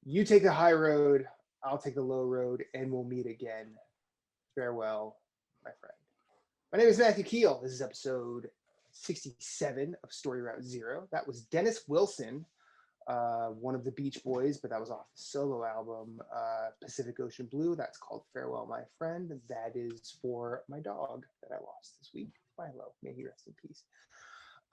You take the high road, I'll take the low road, and we'll meet again. Farewell, my friend. My name is Matthew Keel. This is episode 67 of Story Route Zero. That was Dennis Wilson, one of the Beach Boys, but that was off the solo album Pacific Ocean Blue. That's called Farewell, My Friend. That is for my dog that I lost this week, Milo. May he rest in peace.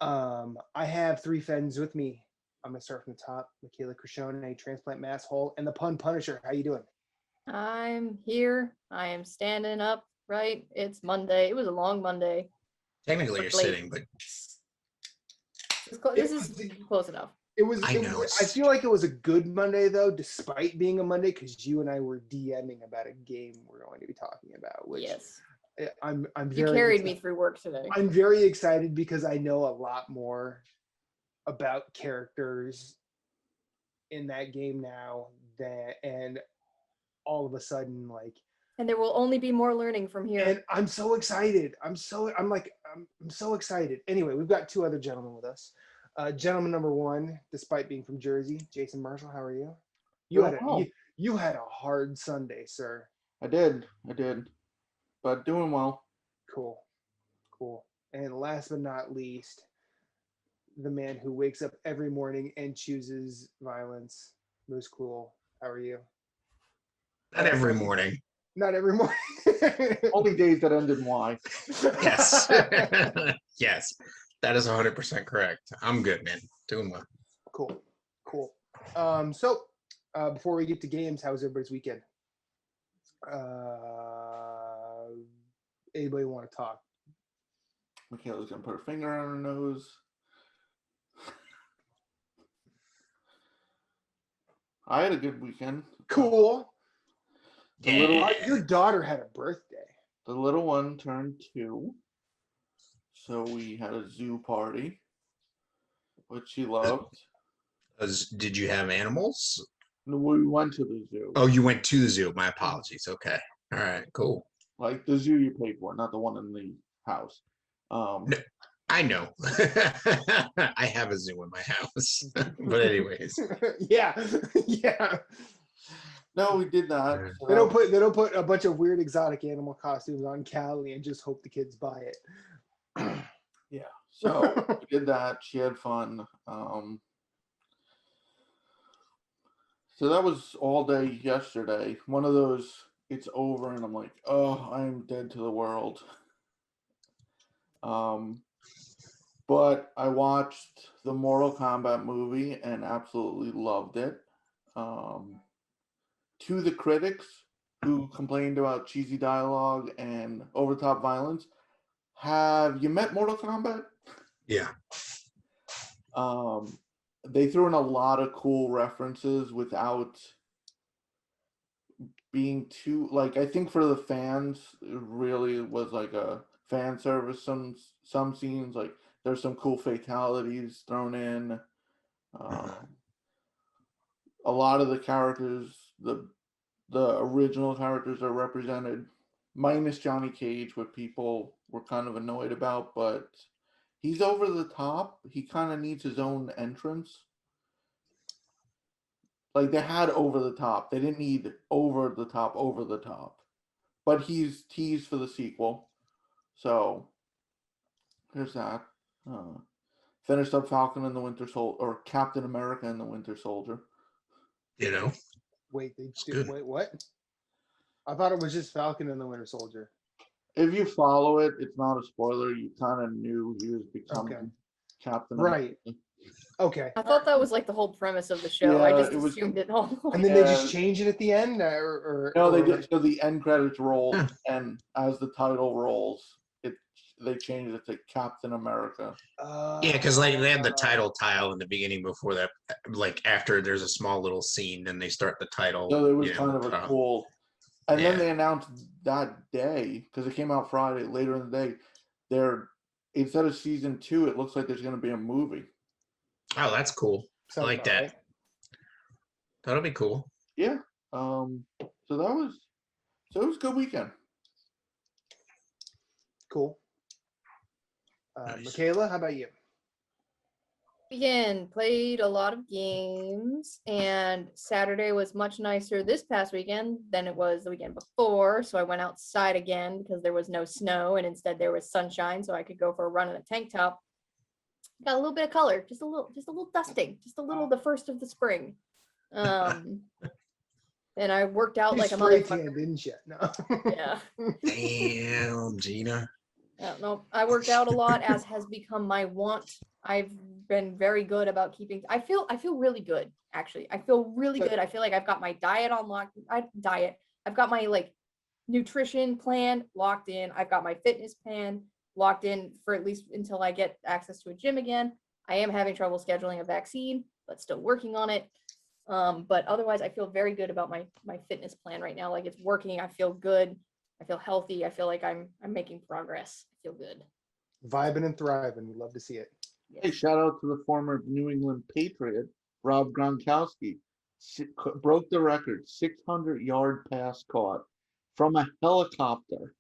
I have three friends with me. I'm going to start from the top. Michaela Krishone, Transplant Mass Hole, and the Pun Punisher. How you doing? I'm here. I am standing up, right? It's Monday. It was a long Monday. Technically, you're sitting, but This is close enough. I feel like it was a good Monday, though, despite being a Monday, because you and I were DMing about a game we're going to be talking about, which yes. I'm very You carried me through work today. I'm very excited because I know a lot more about characters in that game now and all of a sudden, like, and there will only be more learning from here. And I'm so excited. I'm so excited. Anyway, we've got two other gentlemen with us. Gentleman number one, despite being from Jersey, Jason Marshall. How are you? You had a hard Sunday, sir. I did, but doing well. Cool. And last but not least, the man who wakes up every morning and chooses violence, Moose Cool. How are you? Not every morning. Not every morning. Only days that end in Y. Yes. Yes. That is 100% correct. I'm good, man. Doing well. Cool. So before we get to games, how was everybody's weekend? Anybody want to talk? Michaela's gonna put her finger on her nose. I had a good weekend. Cool. Yeah. Your daughter had a birthday. The little one turned 2. So we had a zoo party, which she loved. Did you have animals? We went to the zoo. Oh, you went to the zoo. My apologies. Okay. All right. Cool. Like the zoo you paid for, not the one in the house. No, I know. I have a zoo in my house. But anyways. Yeah. No, we did that. They don't put a bunch of weird exotic animal costumes on Cali and just hope the kids buy it. Yeah. So we did that. She had fun. So that was all day yesterday. One of those, it's over, and I'm like, oh, I'm dead to the world. But I watched the Mortal Kombat movie and absolutely loved it. To the critics who complained about cheesy dialogue and over-the-top violence, have you met Mortal Kombat? Yeah. They threw in a lot of cool references without being too, like, I think for the fans, it really was like a fan service. Some scenes, like, there's some cool fatalities thrown in. A lot of the characters, the original characters are represented, minus Johnny Cage, what people were kind of annoyed about, but he's over the top. He kind of needs his own entrance. Like, they had over the top. They didn't need over the top. But he's teased for the sequel. So, there's that. Finished up Falcon and the Winter Soldier, or Captain America and the Winter Soldier. You know? Wait, what? I thought it was just Falcon and the Winter Soldier. If you follow it, it's not a spoiler. You kind of knew he was becoming Captain America. Right. Okay. I thought that was like the whole premise of the show. Yeah, I just it was, assumed it all. And then they just change it at the end, no, they did. So the end credits roll, and as the title rolls, they changed it to Captain America. Yeah, because like they had the title tile in the beginning before that. Like after there's a small little scene, then they start the title. So it was kind of a cool. And Yeah. then they announced that day, because it came out Friday, later in the day, instead of season 2, it looks like there's going to be a movie. Oh, that's cool. I like that. Right. That'll be cool. Yeah. So it was a good weekend. Cool. Nice. Michaela, how about you? Weekend, played a lot of games, and Saturday was much nicer this past weekend than it was the weekend before. So I went outside again because there was no snow and instead there was sunshine, so I could go for a run in a tank top. Got a little bit of color, just a little dusting, just a little the first of the spring. And I worked out You like a spray motherfucker. tan, didn't you? No. Yeah. Damn, Gina. No, I worked out a lot, as has become my want. I've been very good about keeping. I feel really good, actually. I feel really good. I feel like I've got my diet on lock. I've got my like nutrition plan locked in. I've got my fitness plan locked in for at least until I get access to a gym again. I am having trouble scheduling a vaccine, but still working on it. But otherwise, I feel very good about my fitness plan right now. Like it's working. I feel good. I feel healthy. I feel like I'm making progress. I feel good. Vibing and thriving. We love to see it. Hey, shout out to the former New England Patriot, Rob Gronkowski. Broke the record, 600-yard pass caught from a helicopter.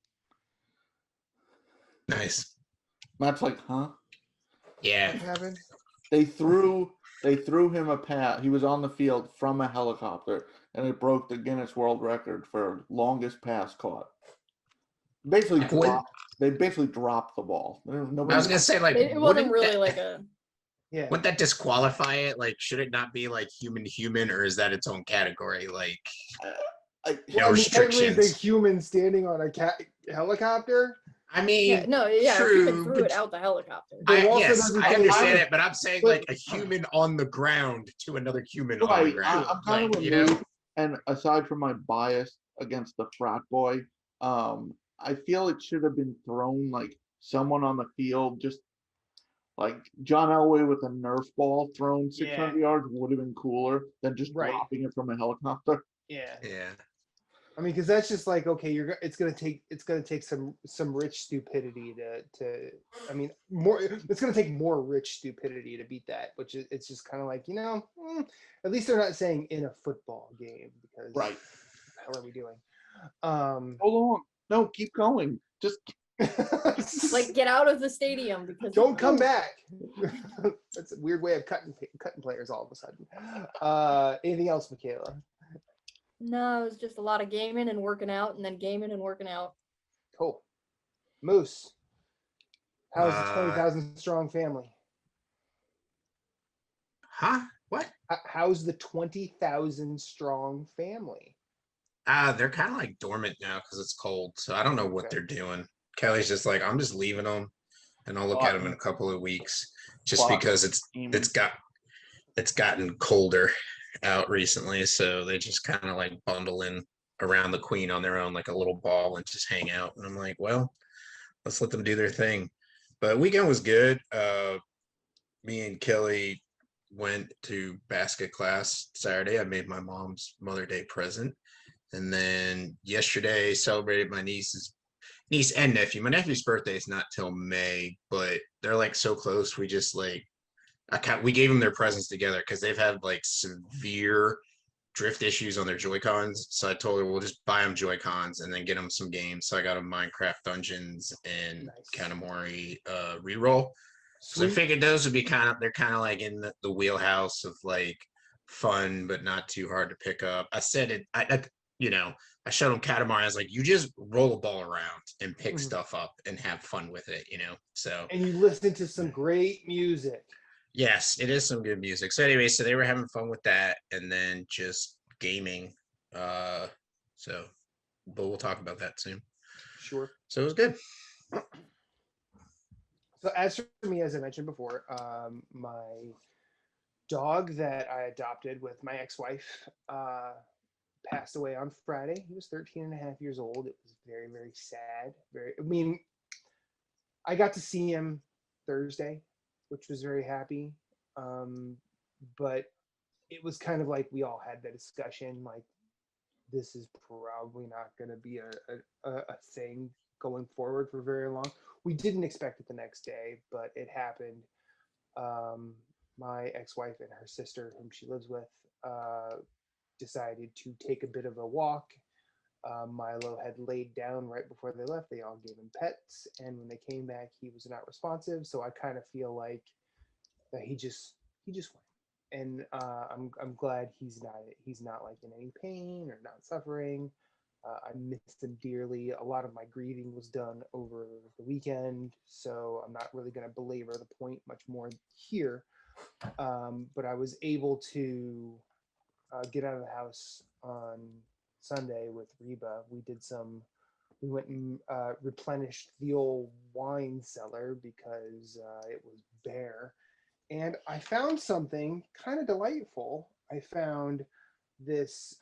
Nice. Matt's like, huh? Yeah. What happened? They threw him a pass. He was on the field from a helicopter, and it broke the Guinness World Record for longest pass caught. Basically, Like, what- they basically dropped the ball. I was gonna say, like, It wasn't wouldn't really that, like a. Yeah. wouldn't that disqualify it? Like, should it not be like human to human, or is that its own category? Like, I, no technically, it's a restrictions. human standing on a helicopter. I mean, Yeah, no, yeah, a true, human threw but it out the helicopter. But Walter yes, doesn't I say understand human. it, but I'm saying But- like a human on the ground to another human on the right, ground. I'm kind Like, of you know, amused, and aside from my bias against the frat boy, I feel it should have been thrown like someone on the field, just like John Elway with a Nerf ball thrown 600 yards would have been cooler than just Right. dropping it from a helicopter. Yeah. yeah. I mean, because that's just like, okay, it's gonna take some rich stupidity to. I mean, it's gonna take more rich stupidity to beat that, which is it's just kind of like, at least they're not saying in a football game, because Right. what the hell are we doing? Hold on, no, keep going. Just Like, get out of the stadium because don't come back. That's a weird way of cutting players all of a sudden. Anything else, Michaela? No, it was just a lot of gaming and working out, and then gaming and working out. Cool. Moose, how's the Uh, 20,000 strong family? Huh? What? How's the 20,000 strong family? They're kind of like dormant now because it's cold, so I don't know what Okay. they're doing. Kelly's just like, I'm just leaving them, and I'll look at them in a couple of weeks, just Plotting. because it's gotten colder out recently, so they just kind of like bundle in around the queen on their own like a little ball and just hang out. And I'm like, well, let's let them do their thing. But weekend was good. Me and Kelly went to basket class Saturday. I made my mom's Mother's Day present. And then yesterday celebrated my niece and nephew. My nephew's birthday is not till May, but they're like so close. We just like we gave them their presents together because they've had like severe drift issues on their Joy-Cons. So I told her we'll just buy them Joy-Cons and then get them some games. So I got them Minecraft Dungeons and Nice. Katamari reroll. So I Sweet. figured those would be they're kind of like in the wheelhouse of like fun, but not too hard to pick up. I said it, I showed them Katamari. I was like, you just roll a ball around and pick Mhm. stuff up and have fun with it, So And you listen to some great music. yes, it is some good music. So anyway, so they were having fun with that and then just gaming. But we'll talk about that soon. Sure. So it was good. So as for me, as I mentioned before, my dog that I adopted with my ex-wife passed away on Friday. He was 13 and a half years old. It was very, very sad. I got to see him Thursday, which was very happy. But it was kind of like we all had the discussion, like, this is probably not going to be a thing going forward for very long. We didn't expect it the next day, but it happened. My ex-wife and her sister, whom she lives with, decided to take a bit of a walk. Milo had laid down right before they left. They all gave him pets, and when they came back, he was not responsive. So I kind of feel like that he just just went. And I'm glad he's not like in any pain or not suffering. I missed him dearly. A lot of my grieving was done over the weekend, so I'm not really going to belabor the point much more here. But I was able to get out of the house on Sunday with Reba. We went and replenished the old wine cellar because it was bare. And I found something kind of delightful. I found this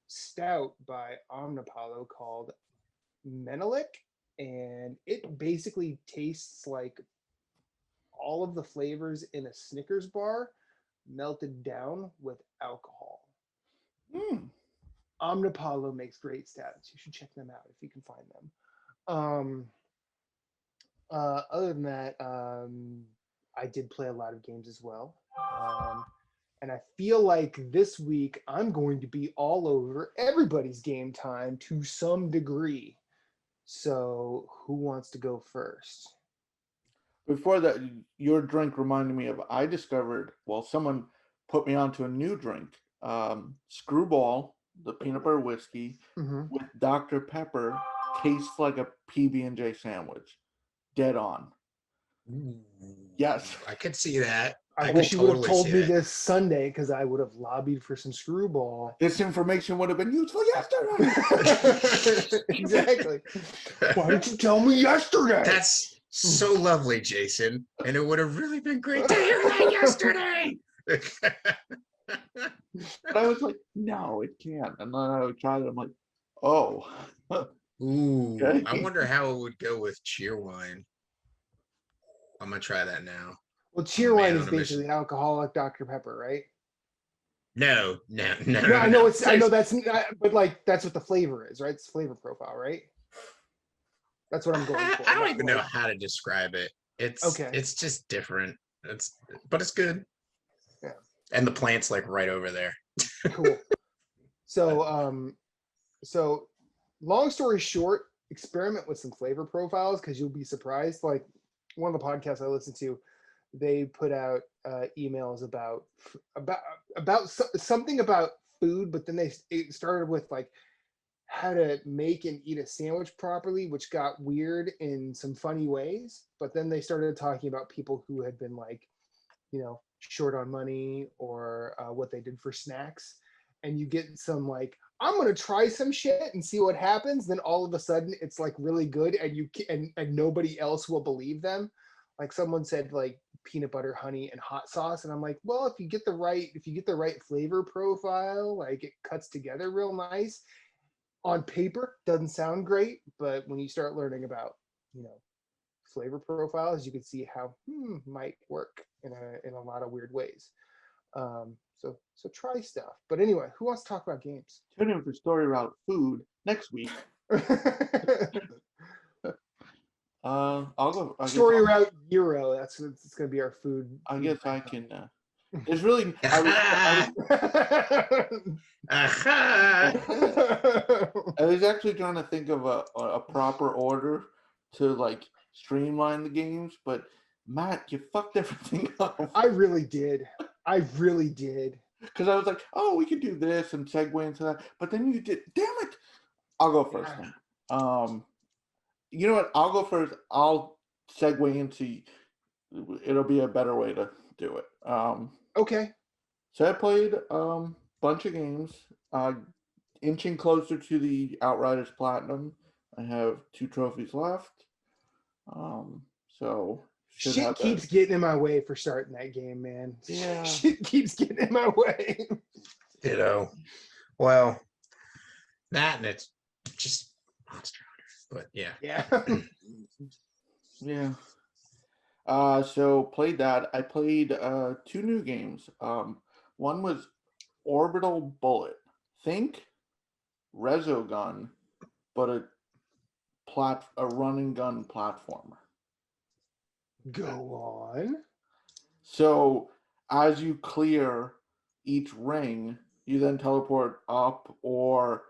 stout by Omnipollo called Menelik, and it basically tastes like all of the flavors in a Snickers bar melted down with alcohol. Hmm. Omnipollo makes great stouts. You should check them out if you can find them. Other than that, I did play a lot of games as well. And I feel like this week I'm going to be all over everybody's game time to some degree. So who wants to go first? Before that, your drink reminded me of I discovered. Well, someone put me onto a new drink. Screwball, the peanut butter whiskey Mm-hmm. with Dr. Pepper, tastes like a PB&J sandwich. Dead on. Yes. I could see that. I could wish you would have totally told see me that. this Sunday because I would have lobbied for some screwball. This information would have been useful yesterday. Exactly. Why didn't you tell me yesterday? That's so lovely, Jason. And it would have really been great to hear that yesterday. But I was like, no, it can't. And then I tried it. I'm like, oh. Ooh, Okay. I wonder how it would go with Cheerwine. I'm gonna try that now. Well, Cheerwine Man is on a mission. basically alcoholic Dr. Pepper, right? No. No, I know it's. I know that's. But like, that's what the flavor is, right? It's flavor profile, right? That's what I'm going for. I don't not even know like- how to describe it. It's Okay. It's just different. But it's good. Yeah. And the plant's like right over there. Cool. So long story short, experiment with some flavor profiles because you'll be surprised. Like one of the podcasts I listened to, they put out emails about something about food, but then it started with like how to make and eat a sandwich properly, which got weird in some funny ways. But then they started talking about people who had been like, short on money or what they did for snacks. And you get some like, I'm gonna try some shit and see what happens. Then all of a sudden, it's like really good, and nobody else will believe them. Like someone said, like peanut butter, honey, and hot sauce, and I'm like, well, if you get the right flavor profile, like it cuts together real nice. On paper, doesn't sound great, but when you start learning about, flavor profiles, you can see how might work in a lot of weird ways. So try stuff. But anyway, who wants to talk about games? Tune in for Story Route Food next week. I'll go. Story Route Euro. It's going to be our food. I guess I can. There's really. I was actually trying to think of a proper order to like streamline the games, but Matt, you fucked everything up. I really did. Because I was like, oh, we could do this and segue into that, but then you did. Damn it! I'll go first then. You know what? I'll go first. I'll segue into. It'll be a better way to do it. Okay. So I played bunch of games, inching closer to the Outriders Platinum. I have 2 trophies left. So shit keeps getting in my way for starting that game, man. Yeah. Shit keeps getting in my way. Well, that and it's just Monster Hunter. But yeah. Yeah. Yeah. So played that. I played 2 new games. One was Orbital Bullet. Think Resogun, but a run and gun platformer. Go on. So as you clear each ring, you then teleport up, or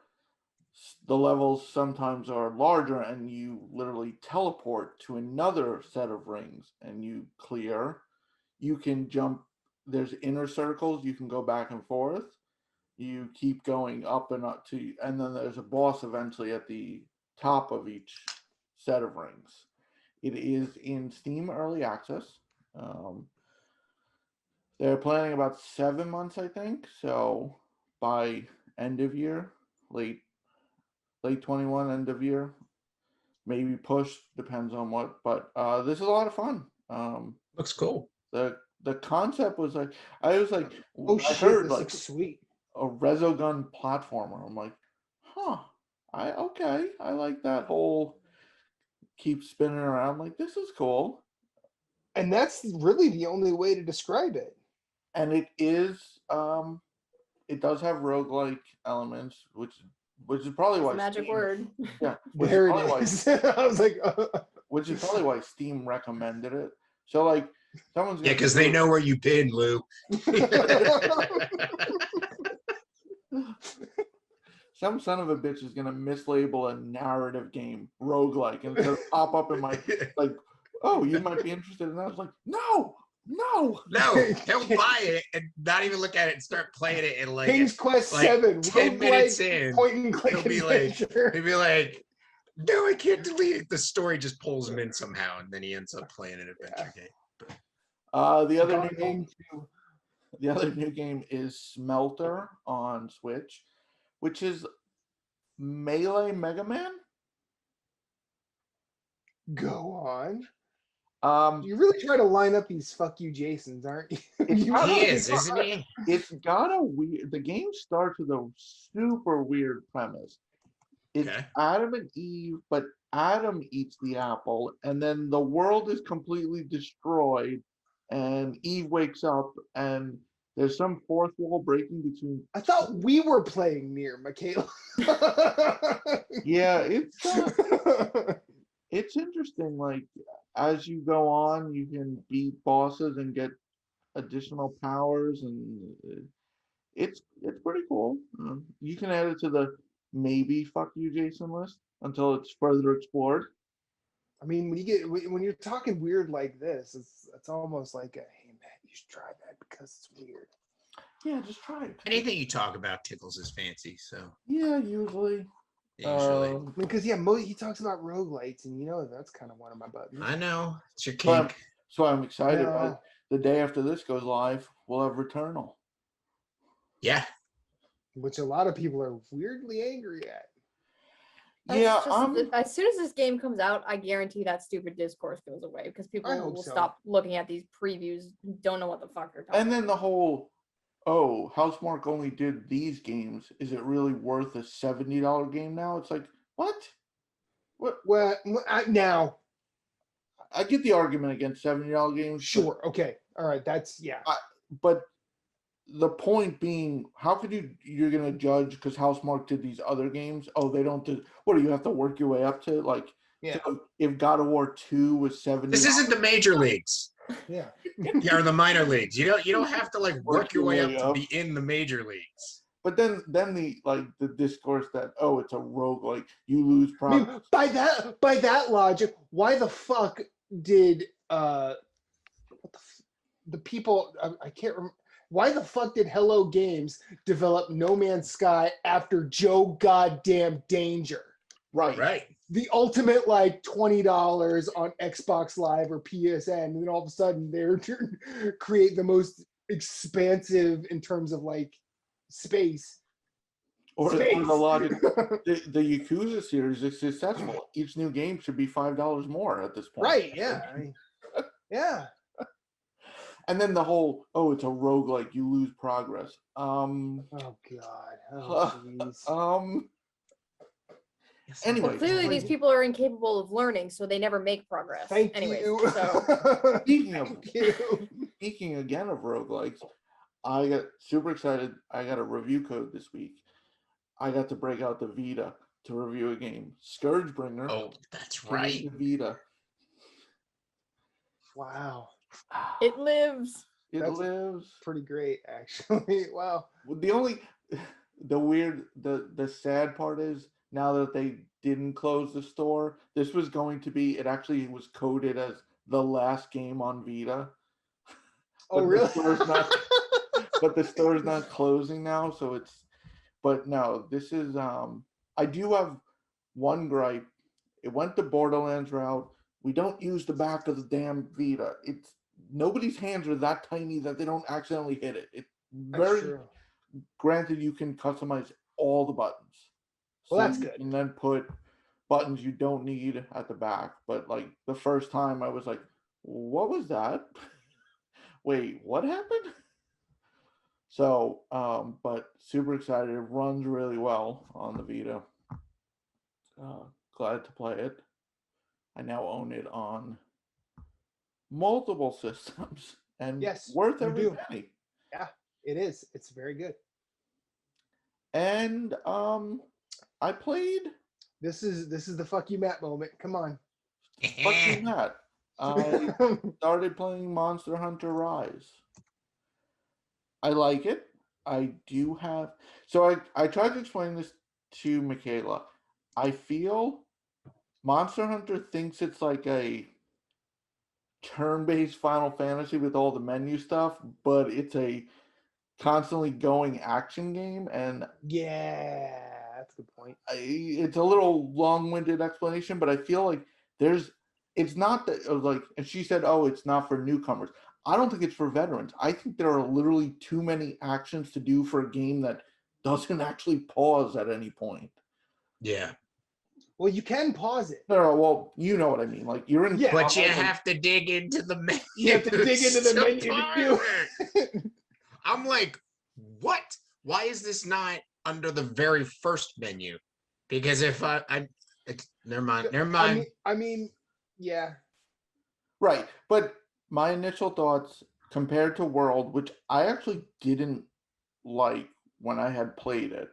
the levels sometimes are larger and you literally teleport to another set of rings and you clear. you can jump. There's inner circles. You can go back and forth. You keep going up and up and then there's a boss eventually at the top of each set of rings. It is in Steam Early Access. They're planning about 7 months, I think. So by end of year, late 21, end of year, maybe push, depends on what. But this is a lot of fun. Looks cool. The concept was like, I was like, Oh I shit, heard this like looks sweet. a Resogun platformer. I'm like, huh, I like that whole keep spinning around. Like, this is cool. And that's really the only way to describe it. And it is, it does have roguelike elements, which is probably It's why a magic Steam, word. yeah, There it probably is. I was like, which is probably why Steam recommended it. So like, someone's Yeah, gonna because do they it- know where you've been, Lou. some son of a bitch is gonna mislabel a narrative game roguelike and it's gonna pop up in my like, oh, you might be interested in that. I was like, no. No, he'll buy it and not even look at it and start playing it in like King's Quest like 7, 10 minutes roguelike in. point and click He'll be like, adventure. he'll be like, no, I can't delete it. The story just pulls him in somehow, and then he ends up playing an adventure game. The other new Gone game, Home 2. the other new game is Smelter on Switch, which is Melee Mega Man. Go on. Um, You really try to line up these fuck you Jasons, aren't you? It's You not- He really is, are. isn't he? it's got a weird. The game starts with a super weird premise. It's Okay. Adam and Eve, but Adam eats the apple, and then the world is completely destroyed, and Eve wakes up, and there's some fourth wall breaking between. I thought we were playing Nier, Michaela. Yeah, it's interesting. Like as you go on, you can beat bosses and get additional powers, and it's pretty cool. You can add it to the maybe fuck you Jason list until it's further explored. I mean, when you're talking weird like this, it's almost like a hey man, you should try that because it's weird. Yeah, just try it. Anything you talk about tickles his fancy, so Yeah, usually. usually. Because he talks about roguelites, and that's kind of one of my buttons. I know. It's your So I'm, kink. so I'm excited. Yeah. The day after this goes live, we'll have Returnal. Yeah. Which a lot of people are weirdly angry at. Yeah, As soon as this game comes out, I guarantee that stupid discourse goes away because people I hope will so. stop looking at these previews, who don't know what the fuck they're talking and about. then the whole, oh, Housemarque only did these games. Is it really worth a $70 game now? It's like, what? Well, now, I get the argument against $70 games. sure, okay, all right, that's But the point being, how could you're gonna judge because Housemarque did these other games? Oh, they don't do. What do you have to work your way up to? Like, Yeah. if God of War 2 was 70, This isn't the major leagues. yeah. Yeah, or the minor leagues. You don't have to like work your way up to be in the major leagues. But then the discourse that it's a rogue, like you lose I mean, progress. by that logic, why the fuck did the people I can't remember. Why the fuck did Hello Games develop No Man's Sky after Joe Goddamn Danger? Right. The ultimate like $20 on Xbox Live or PSN, and then all of a sudden they're create the most expansive in terms of like space. Or the Space. logic, the Yakuza series is successful. Each new game should be $5 more at this point. Right? Yeah. I mean, yeah. And then the whole, it's a rogue, like you lose progress. Oh God. Oh jeez. Anyway, But clearly, these people are incapable of learning, so they never make progress. Thank Anyways, you. so speaking again of roguelikes, I got super excited. I got a review code this week. I got to break out the Vita to review a game. Scourgebringer. Oh, that's came right. into Vita. Wow. it lives. It That's lives. Pretty great, actually. Wow. The sad part is now that they didn't close the store, this was going to be, it actually was coded as the last game on Vita. Oh, But really? the store's not. But the store's not closing now, so it's. But no, this is. I do have one gripe. It went the Borderlands route. We don't use the back of the damn Vita. It's nobody's hands are that tiny that they don't accidentally hit it. It's That's very true. granted you can customize all the buttons. Well, that's you good. can then put buttons you don't need at the back. But like the first time I was like, what was that? Wait, what happened? So, but super excited. It runs really well on the Vita. Glad to play it. I now own it on multiple systems and Yes, worth you every do. penny. Yeah, it is. It's very good. And I played This is the fuck you Matt moment. Come on. fucking that. I started playing Monster Hunter Rise. I like it. I do have so I tried to explain this to Michaela. I feel Monster Hunter thinks it's like a turn-based Final Fantasy with all the menu stuff, but it's a constantly going action game, and Yeah, that's a good point. it's a little long-winded explanation, but I feel like it's not that like, and she said, oh, it's not for newcomers. I don't think it's for veterans. I think there are literally too many actions to do for a game that doesn't actually pause at any point. Yeah. Well, you can pause it. No, well, you know what I mean. Like you're in, Yeah. But you combat, like, have to dig into the menu. You have to dig into the menu to do it. I'm like, what? Why is this not under the very first menu? Because if it's never mind. I mean, yeah. right. But my initial thoughts compared to World, which I actually didn't like when I had played it.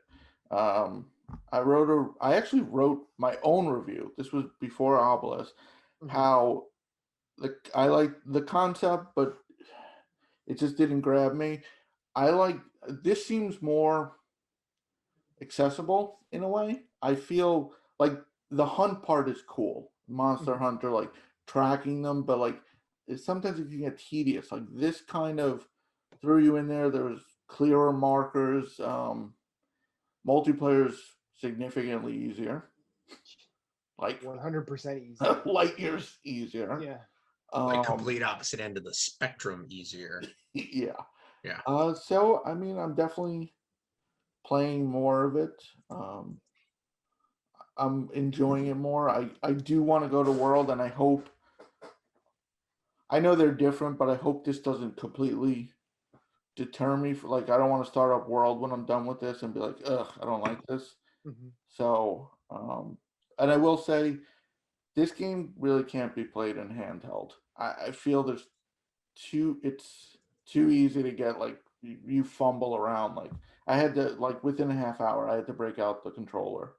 I actually wrote my own review. This was before Obelisk. Mhm. How I like the concept, but it just didn't grab me. This seems more accessible in a way. I feel like the hunt part is cool. Monster Mhm. Hunter, like tracking them, but like sometimes it can get tedious. Like this kind of threw you in there. There's clearer markers. Multiplayer's significantly easier. Like 100% easy. light years easier. Yeah. like complete opposite end of the spectrum easier. Yeah. Yeah. So I mean, I'm definitely playing more of it. I'm enjoying it more. I do want to go to World, and I know they're different, but I hope this doesn't completely deter me. Like, I don't want to start up World when I'm done with this and be like, ugh, I don't like this. Mhm. So, and I will say, this game really can't be played in handheld. I feel it's too easy to get, like, you fumble around. Like, I had to, like, within a half hour, I had to break out the controller.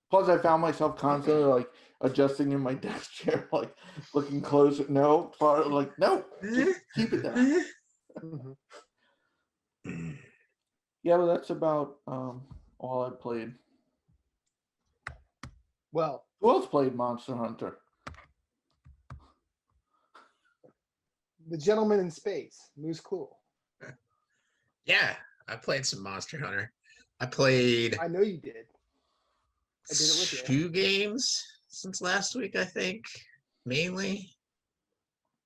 Plus, I found myself constantly like adjusting in my desk chair, like looking closer. No, far, like no, just keep it there. Mhm. Yeah, but that's about all I played. Well, Who else played Monster Hunter? the gentleman in space, Moose Cool. Yeah, I played some Monster Hunter. I played I know you did. I did it with you. 2 games since last week, I think, mainly.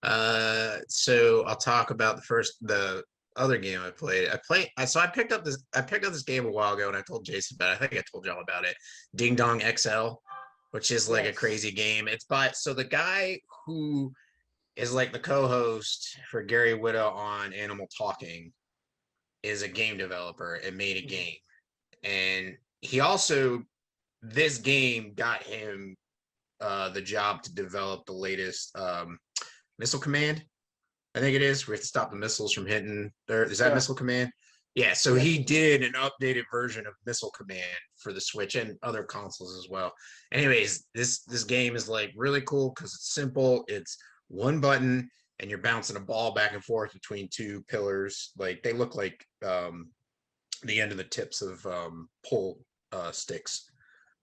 So I'll talk about the other game I played. I picked up this game a while ago, and I told Jason about it. I think I told y'all about it. Ding Dong XL, which is like a Yes. crazy game. It's by the guy who is like the co-host for Gary Whitta on Animal Talking is a game developer and made a Mhm. game. And he also, this game got him the job to develop the latest Missile Command. I think it is. We have to stop the missiles from hitting there. Is that Yeah. Missile Command? Yeah, so Yeah. he did an updated version of Missile Command for the Switch and other consoles as well. Anyways, this game is like really cool because it's simple. It's one button and you're bouncing a ball back and forth between 2 pillars. Like they look like the end of the tips of pole sticks.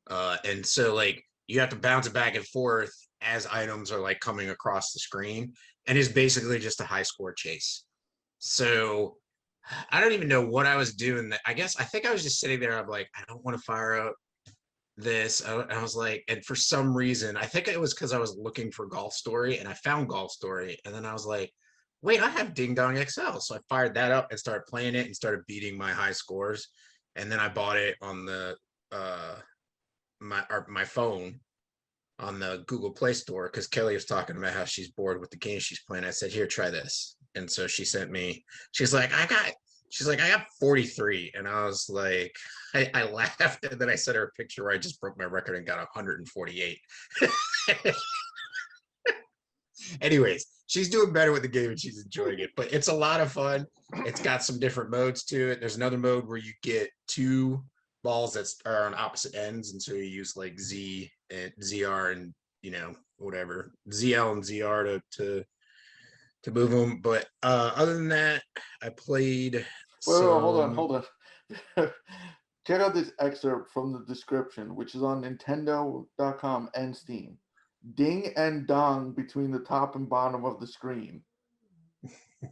And so like you have to bounce it back and forth as items are like coming across the screen. and is basically just a high score chase. So I don't even know what I was doing. I think I was just sitting there. I'm like, I don't want to fire up this. I was like, and for some reason, I think it was because I was looking for Golf Story, and I found Golf Story, and then I was like, wait, I have Ding Dong XL. So I fired that up and started playing it and started beating my high scores. And then I bought it on the my phone on the Google Play Store because Kelly was talking about how she's bored with the game she's playing. I said, here, try this. And so she sent me, she's like, I got 43. And I was like, I laughed, and then I sent her a picture where I just broke my record and got 148. Anyways, she's doing better with the game and she's enjoying it, but it's a lot of fun. It's got some different modes to it. There's another mode where you get 2 balls that are on opposite ends, and so you use like Z and ZR and whatever ZL and ZR to move them. But other than that, I played. Wait, hold on. Check out this excerpt from the description, which is on Nintendo.com and Steam. Ding and dong between the top and bottom of the screen.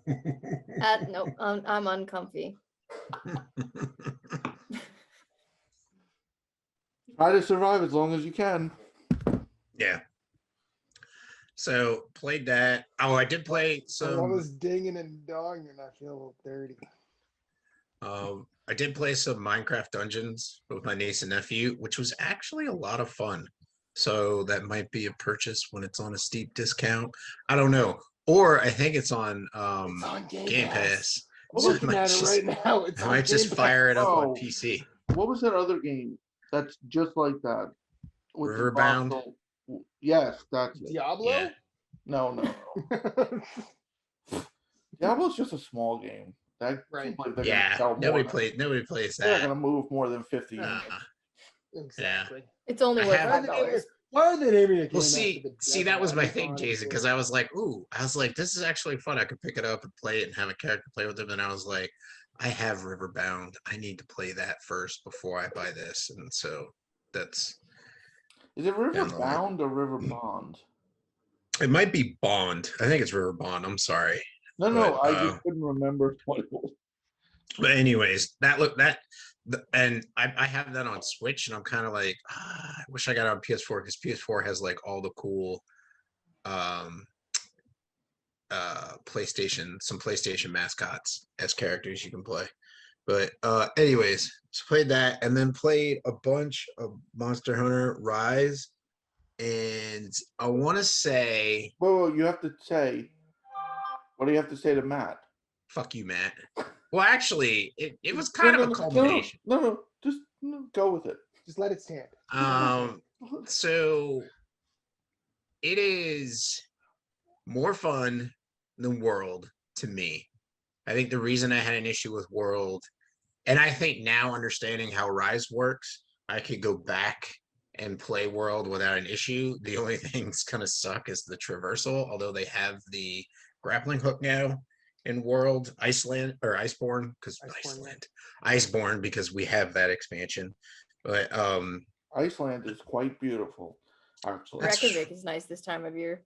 Nope, I'm uncomfy. Try to survive as long as you can. Yeah. So played that. Oh, I did play All some. this dinging and dong, and I feel a little dirty. I did play some Minecraft Dungeons with my niece and nephew, which was actually a lot of fun. So that might be a purchase when it's on a steep discount. I don't know. Or I think it's on, It's on Game Pass. I'm So I looking might at it just- right now. It's I on might just Game fire it up on Oh. PC. What was that other game that's just like that? With the Riverbound? voxel- Yes, that's Pass. it. Diablo? Yeah. No. Diablo's just a small game. That Right. seems like they're Yeah. gonna sell Nobody more. plays They're not that. gonna move more than 50 Uh, units. Exactly. It's only I worth have- $5. Why are they naming a game? Well, after see, the that was my devil? thing, Jason, because I was like, this is actually fun. I could pick it up and play it and have a character play with them. And I was like, I have Riverbound. I need to play that first before I buy this. And so that's, Is it River Down the line. Bound or River Bond? it might be Bond. I think it's Riverbond. I'm sorry. No, But, I just couldn't remember what it was. But anyways, and I have that on Switch, and I'm kind of like, I wish I got it on PS4 because PS4 has like all the cool PlayStation mascots as characters you can play. But anyways, so played that, and then played a bunch of Monster Hunter Rise, and I want to say, Whoa, you have to say. What do you have to say to Matt? fuck you, Matt. Well, actually, it was kind of a culmination. No, just go with it. Just let it stand. So it is more fun than World to me. I think the reason I had an issue with World, and I think now understanding how Rise works, I could go back and play World without an issue. The only thing that's gonna suck is the traversal, although they have the grappling hook now in World Iceland or Iceborne, because Iceborne, because we have that expansion. But Iceland is quite beautiful, actually. Reykjavik is nice this time of year.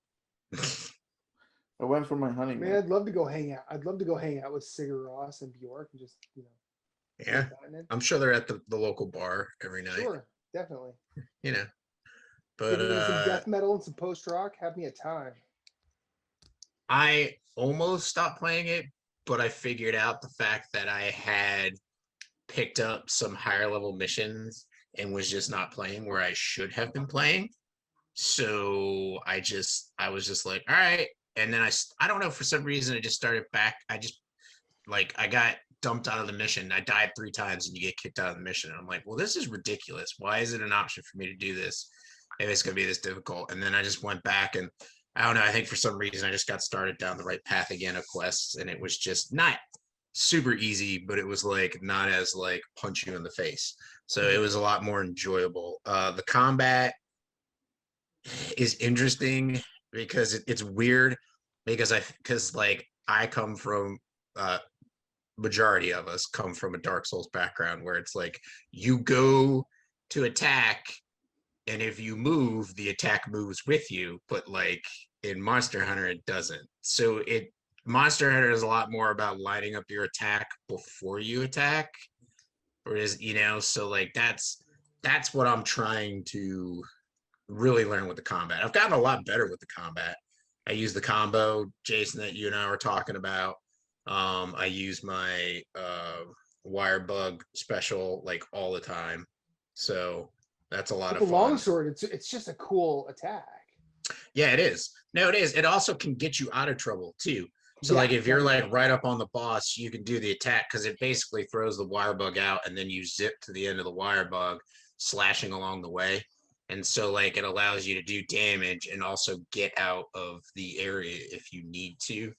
I went for my I mean, honeymoon. I'd love to go hang out. I'd love to go hang out with Sigur Rós and Bjork and just, yeah, dine I'm sure they're at the local bar every in. night. Sure, definitely. But Give me some death metal and some post rock. Have me a time. I almost stopped playing it, but I figured out the fact that I had picked up some higher level missions and was just not playing where I should have been playing. So I was just like, all right. And then I don't know, for some reason, I just started back. I got dumped out of the mission. I died 3 times and you get kicked out of the mission. And I'm like, well, this is ridiculous. Why is it an option for me to do this if it's going to be this difficult? And then I just went back, and I don't know, I think for some reason I just got started down the right path again of quests, and it was just not super easy, but it was like not as like punch you in the face. So it was a lot more enjoyable. The combat is interesting because it's weird because I come from majority of us come from a Dark Souls background where it's like you go to attack, and if you move, the attack moves with you, but like in Monster Hunter it doesn't. So Monster Hunter is a lot more about lighting up your attack before you attack. Whereas, so like that's what I'm trying to really learn with the combat. I've gotten a lot better with the combat. I use the combo, Jason, that you and I were talking about. I use my wire bug special like all the time. So that's a lot With of the fun. longsword, it's just a cool attack. Yeah, it is. No, it is. It also can get you out of trouble too. So Yeah, like if you're definitely. like right up on the boss, you can do the attack because it basically throws the wire bug out and then you zip to the end of the wire bug, slashing along the way. And so like it allows you to do damage and also get out of the area if you need to.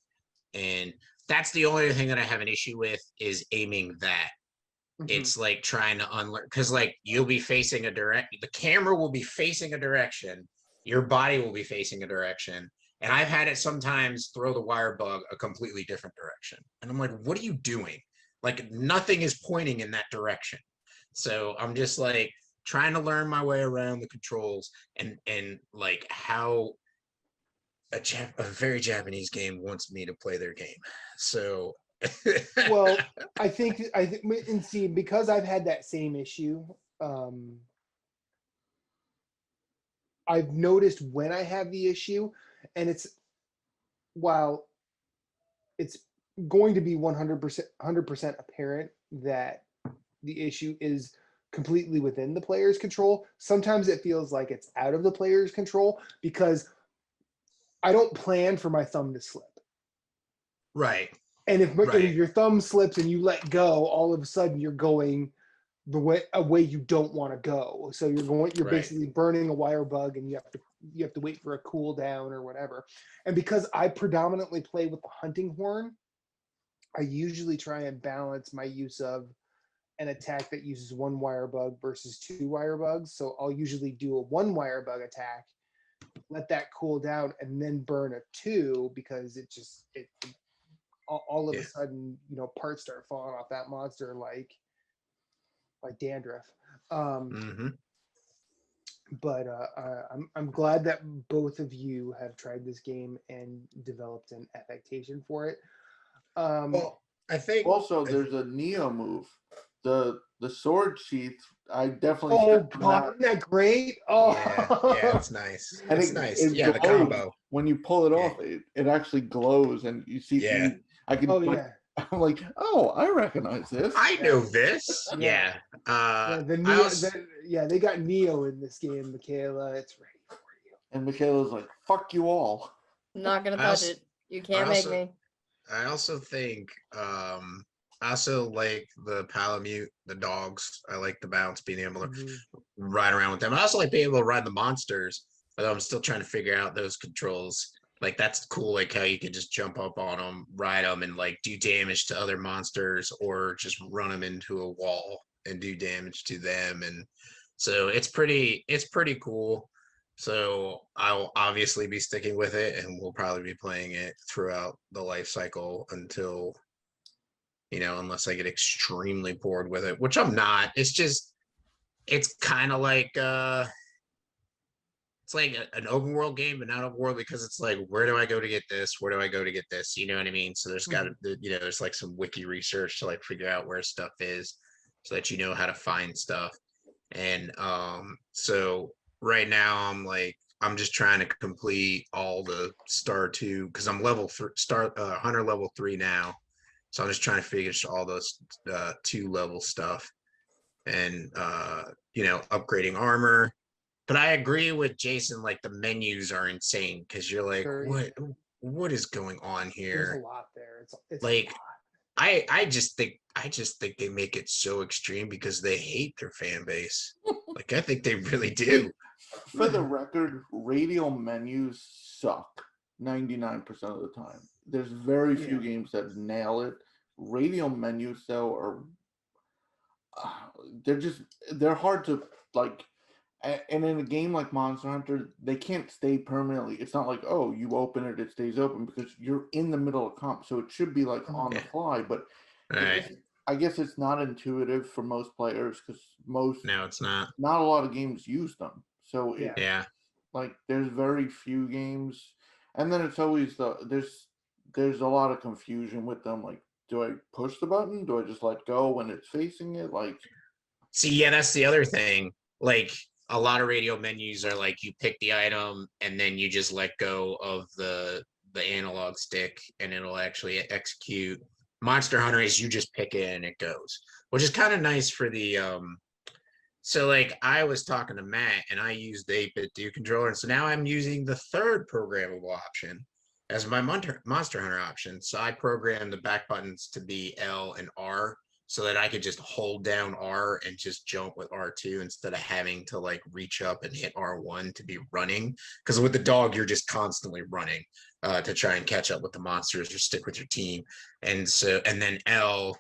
And that's the only thing that I have an issue with is aiming that. Mhm. It's like trying to unlearn because like you'll be facing the camera will be facing a direction, your body will be facing a direction. And I've had it sometimes throw the wire bug a completely different direction. And I'm like, what are you doing? Like nothing is pointing in that direction. So I'm just like trying to learn my way around the controls and like how a very Japanese game wants me to play their game. So Well, I think and see, because I've had that same issue, I've noticed when I have the issue, and while it's going to be 100% apparent that the issue is completely within the player's control, sometimes it feels like it's out of the player's control because I don't plan for my thumb to slip. right. And if Right. your thumb slips and you let go, all of a sudden you're going a way you don't want to go. So you're Right. basically burning a wire bug, and you have to wait for a cooldown or whatever. And because I predominantly play with the hunting horn, I usually try and balance my use of an attack that uses one wire bug versus two wire bugs. So I'll usually do a one wire bug attack, let that cool down, and then burn a two because it all of Yeah. a sudden, parts start falling off that monster like dandruff. Mm-hmm. But I'm glad that both of you have tried this game and developed an affectation for it. Well, I think Also, there's a Neo move. The sword sheath. I definitely. Oh stuck on God, that. isn't that great? Oh, yeah, it's nice. And It's it, nice. it Yeah, the glows. combo. When you pull it Yeah. off, it actually glows, and you see. Yeah. I can. oh like, yeah. I'm like, oh, I recognize this. I know this. Yeah. Yeah. The I Neo, also, they got Neo in this game, Michaela. It's ready for you. And Michaela's like, fuck you all. I'm not gonna I touch also- it. You can't make me. I also think I also like the Palamute, the dogs. I like the bounce, being able to Mhm. ride around with them. I also like being able to ride the monsters, but I'm still trying to figure out those controls. Like that's cool, like how you can just jump up on them, ride them, and like do damage to other monsters, or just run them into a wall and do damage to them. And so it's pretty cool. So I'll obviously be sticking with it, and we'll probably be playing it throughout the life cycle until, unless I get extremely bored with it, which I'm not. It's kind of like it's like an open world game, but not open world because it's like, where do I go to get this? Where do I go to get this? You know what I mean? So there's got to, there's like some wiki research to like figure out where stuff is so that you know how to find stuff. And so right now I'm just trying to complete all the star 2 because I'm level 3 hunter level 3 now. So I'm just trying to finish all those 2 level stuff and upgrading armor. But I agree with Jason, like the menus are insane because you're like, what is going on There's a here? lot there. It's Like, a lot. I just think they make it so extreme because they hate their fan base. Like I think they really do. For the record, radial menus suck 99% of the time. There's very few games that nail it. Radial menus, though, are they're hard to like. And in a game like Monster Hunter, they can't stay permanently. It's not like, oh, you open it, it stays open, because you're in the middle of comp. So it should be like on the fly. But I guess it's not intuitive for most players because No, it's not. Not a lot of games use them. So Yeah. like there's very few games. And then it's always there's a lot of confusion with them. Like, do I push the button? Do I just let go when it's facing it? Like, See, yeah, that's the other thing. Like a lot of radio menus are like you pick the item and then you just let go of the analog stick and it'll actually execute. Monster Hunter is you just pick it and it goes, which is kind of nice for the so like I was talking to Matt and I used the 8-bit do controller, and so now I'm using the third programmable option as my Monster Hunter option. So I programmed the back buttons to be L and R so that I could just hold down R and just jump with R2 instead of having to like reach up and hit R1 to be running. Because with the dog, you're just constantly running to try and catch up with the monsters or stick with your team. And so, and then L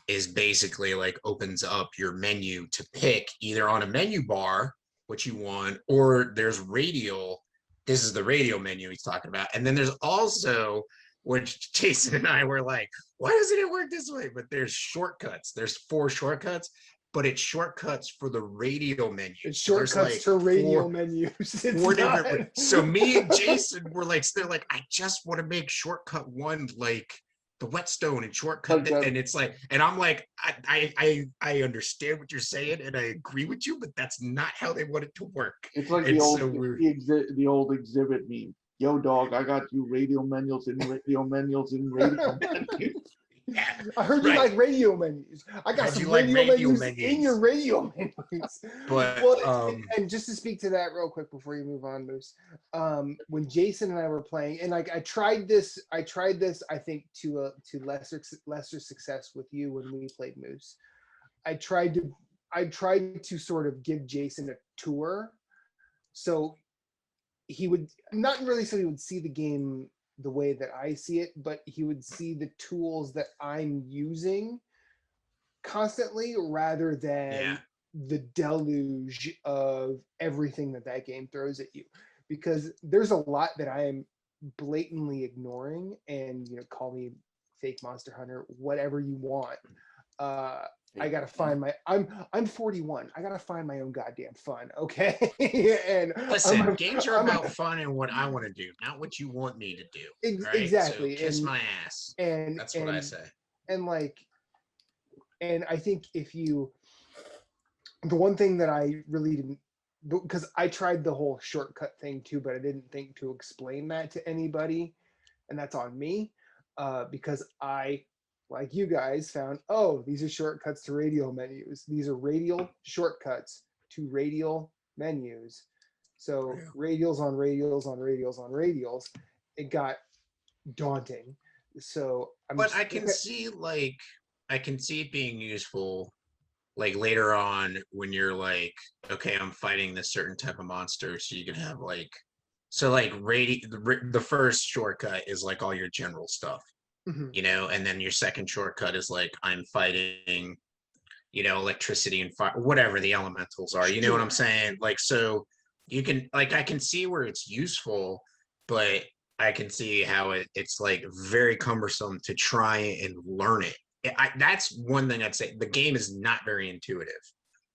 is basically like opens up your menu to pick either on a menu bar what you want, or there's radial. This is the radio menu he's talking about. And then there's also, which Jason and I were like, why doesn't it work this way? But there's shortcuts. There's 4 shortcuts, but it's shortcuts for the radio menu. It's So there's, shortcuts like, to radio 4 menus. It's different. not- So me and Jason were like, they're like, I just want to make shortcut 1 like the whetstone and shortcut, Okay. and it's like, and I'm like, I understand what you're saying and I agree with you, but that's not how they want it to work. it's like And the old so we're- the old exhibit meme. Yo, dog, I got you radio menus and radio menus and radio menus. Yeah, I heard you right. like radio menus. I got Heard some you like radio, radio menus, menus. in your radio menus. But, Well, and just to speak to that real quick before you move on, Moose, when Jason and I were playing, and like I tried this, I think to lesser success with you when we played Moose. I tried to sort of give Jason a tour, so he would not really so he would see the game the way that I see it, but he would see the tools that I'm using constantly rather than Yeah. the deluge of everything that game throws at you, because there's a lot that I am blatantly ignoring, and call me fake Monster Hunter, whatever you want. I gotta find my I'm 41. I gotta find my own goddamn fun, okay? And listen, games are about fun and what I want to do, not what you want me to do. Right? Exactly. So kiss and, my ass. And That's what I say. And I think the one thing that I really didn't, because I tried the whole shortcut thing too, but I didn't think to explain that to anybody, and that's on me, because I, like you guys, found, these are shortcuts to radial menus. These are radial shortcuts to radial menus. So radials on radials on radials on radials. It got daunting. So But I can see it being useful like later on when you're like, okay, I'm fighting this certain type of monster, so you can have like, so like the first shortcut is like all your general stuff. And then your second shortcut is like, I'm fighting, electricity and fire, whatever the elementals are, you know what I'm saying? Like, so you can, like, I can see where it's useful, but I can see how it's like very cumbersome to try and learn it. That's one thing I'd say. The game is not very intuitive.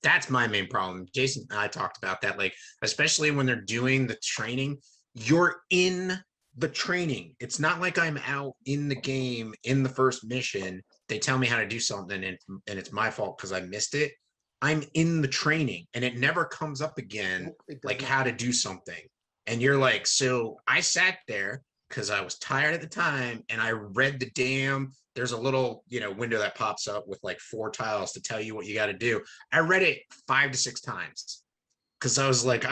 That's my main problem. Jason and I talked about that, like, especially when they're doing the training, you're in the training. It's not like I'm out in the game in the first mission. They tell me how to do something and it's my fault because I missed it. I'm in the training and it never comes up again, like how to do something. And you're like, so I sat there because I was tired at the time and I read there's a little, window that pops up with like 4 tiles to tell you what you got to do. I read it 5 to 6 times because I was like,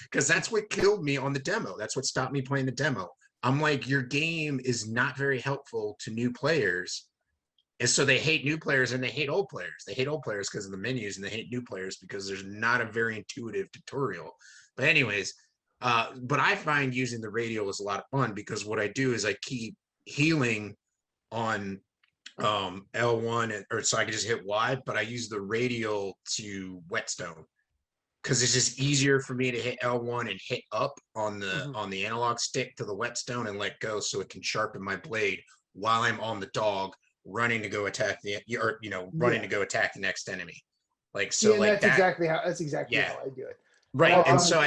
because that's what killed me on the demo. That's what stopped me playing the demo. I'm like, your game is not very helpful to new players. And so they hate new players and they hate old players. They hate old players because of the menus, and they hate new players because there's not a very intuitive tutorial. But anyways, but I find using the radio is a lot of fun because what I do is I keep healing on L1, or so I can just hit Y, but I use the radial to whetstone because it's just easier for me to hit L1 and hit up on the analog stick to the whetstone and let go so it can sharpen my blade while I'm on the dog running to go attack to go attack the next enemy. Like, so like that's exactly how how I do it. Right. And so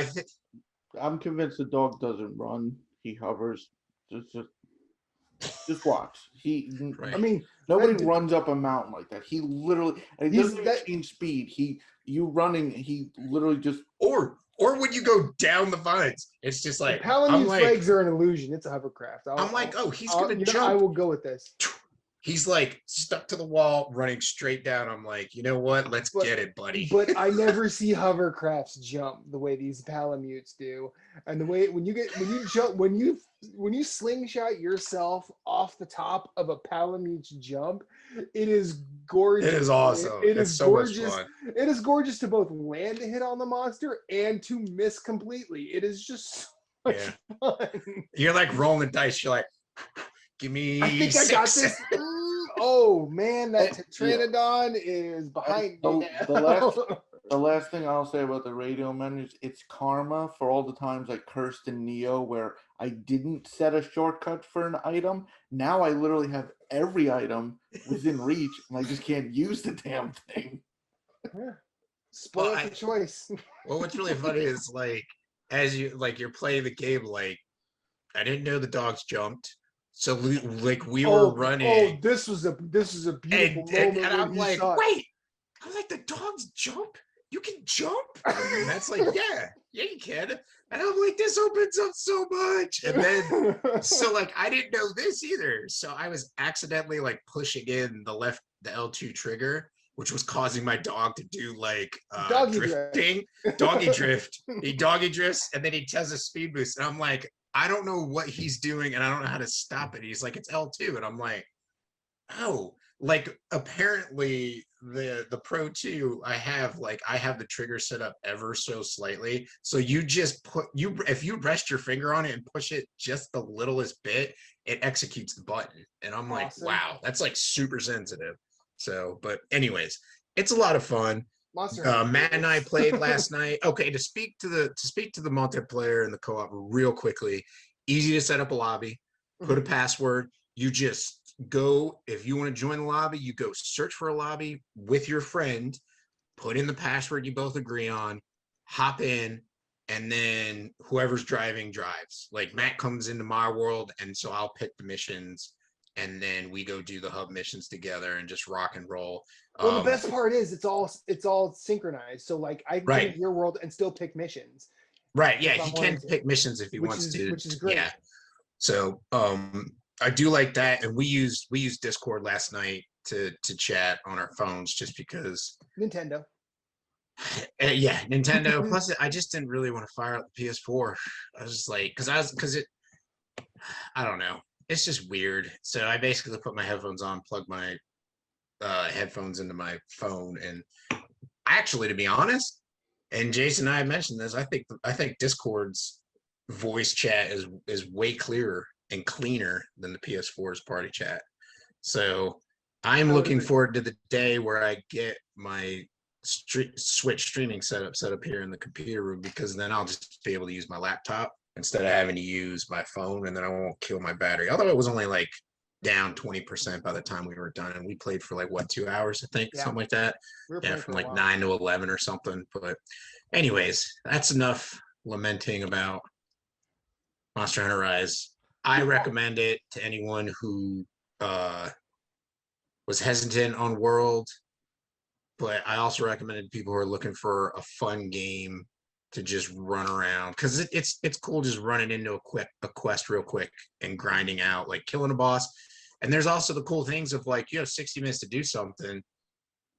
I'm convinced the dog doesn't run. He hovers. Just watch. Right. I mean, Nobody Red- runs up a mountain like that. He literally, and he He's doesn't that- change speed. You running. He literally just. Or when you go down the vines, it's just like I'm Palamute's like legs are an illusion. It's a hovercraft. I'm like, oh, he's I'll- gonna you know, jump. I will go with this. He's like stuck to the wall, running straight down. I'm like, you know what? Let's But- get it, buddy. But I never see hovercrafts jump the way these Palamutes do. And the way when you slingshot yourself off the top of a Palamute's jump, it is gorgeous. It is awesome. It It's is so much gorgeous. fun. It is gorgeous to both land a hit on the monster and to miss completely. It is just so much Yeah. fun. You're like rolling the dice. You're like, give me I think six. I got this. Oh man, that Yeah. Tetranodon is behind the- me the now. last- The last thing I'll say about the radio menus, it's karma for all the times I cursed in Neo where I didn't set a shortcut for an item. Now I literally have every item within reach, and I just can't use the damn thing. Spoil Well, the choice. Well, what's really funny is like as you're playing the game, like I didn't know the dogs jumped, so we were running. Oh, this was a beautiful moment. and when I'm he like, saw it. wait, I'm like, the dogs jump? You can jump? And that's like, yeah, you can. And I'm like, this opens up so much. And then, so like, I didn't know this either. So I was accidentally like pushing in the L2 trigger, which was causing my dog to do like Doggy drift. drifting, doggy drift. He doggy drifts and then he does a speed boost. And I'm like, I don't know what he's doing and I don't know how to stop it. He's like, it's L2. And I'm like, oh, like apparently the Pro 2 I have the trigger set up ever so slightly. So you just if you rest your finger on it and push it just the littlest bit, it executes the button. And I'm like, Awesome. wow, that's like super sensitive. So, but anyways, it's a lot of fun. Monster Hunter Matt and I rules. played last night. Okay, to speak to the multiplayer and the co-op real quickly, easy to set up a lobby, put a password. You just go, if you want to join the lobby, you go search for a lobby with your friend, put in the password you both agree on, hop in, and then whoever's driving drives. Like Matt comes into my world, and so I'll pick the missions, and then we go do the hub missions together and just rock and roll. Well, the best part is it's all synchronized. So like I can Right. come into your world and still pick missions. Right, yeah, if I he can wanted to, pick missions if he which wants is- to. which is great. Yeah. So I do like that, and we used Discord last night to chat on our phones just because. Nintendo. Yeah, Nintendo. Plus, I just didn't really want to fire up the PS4. I was just like, I don't know. It's just weird. So I basically put my headphones on, plug my headphones into my phone, and actually, to be honest, and Jason and I mentioned this, I think Discord's voice chat is way clearer and cleaner than the PS4's party chat. So I'm I would looking agree. forward to the day where I get my Switch streaming set up here in the computer room, because then I'll just be able to use my laptop instead of having to use my phone, and then I won't kill my battery. Although it was only like down 20% by the time we were done, and we played for like what, 2 hours, I think, Yeah. something like that. We were Yeah, playing from for a like while. 9 to 11 or something. But anyways, that's enough lamenting about Monster Hunter Rise. I recommend it to anyone who was hesitant on World, but I also recommend it to people who are looking for a fun game to just run around, because it's cool just running into a quest real quick and grinding out, like killing a boss. And there's also the cool things of like, you have 60 minutes to do something.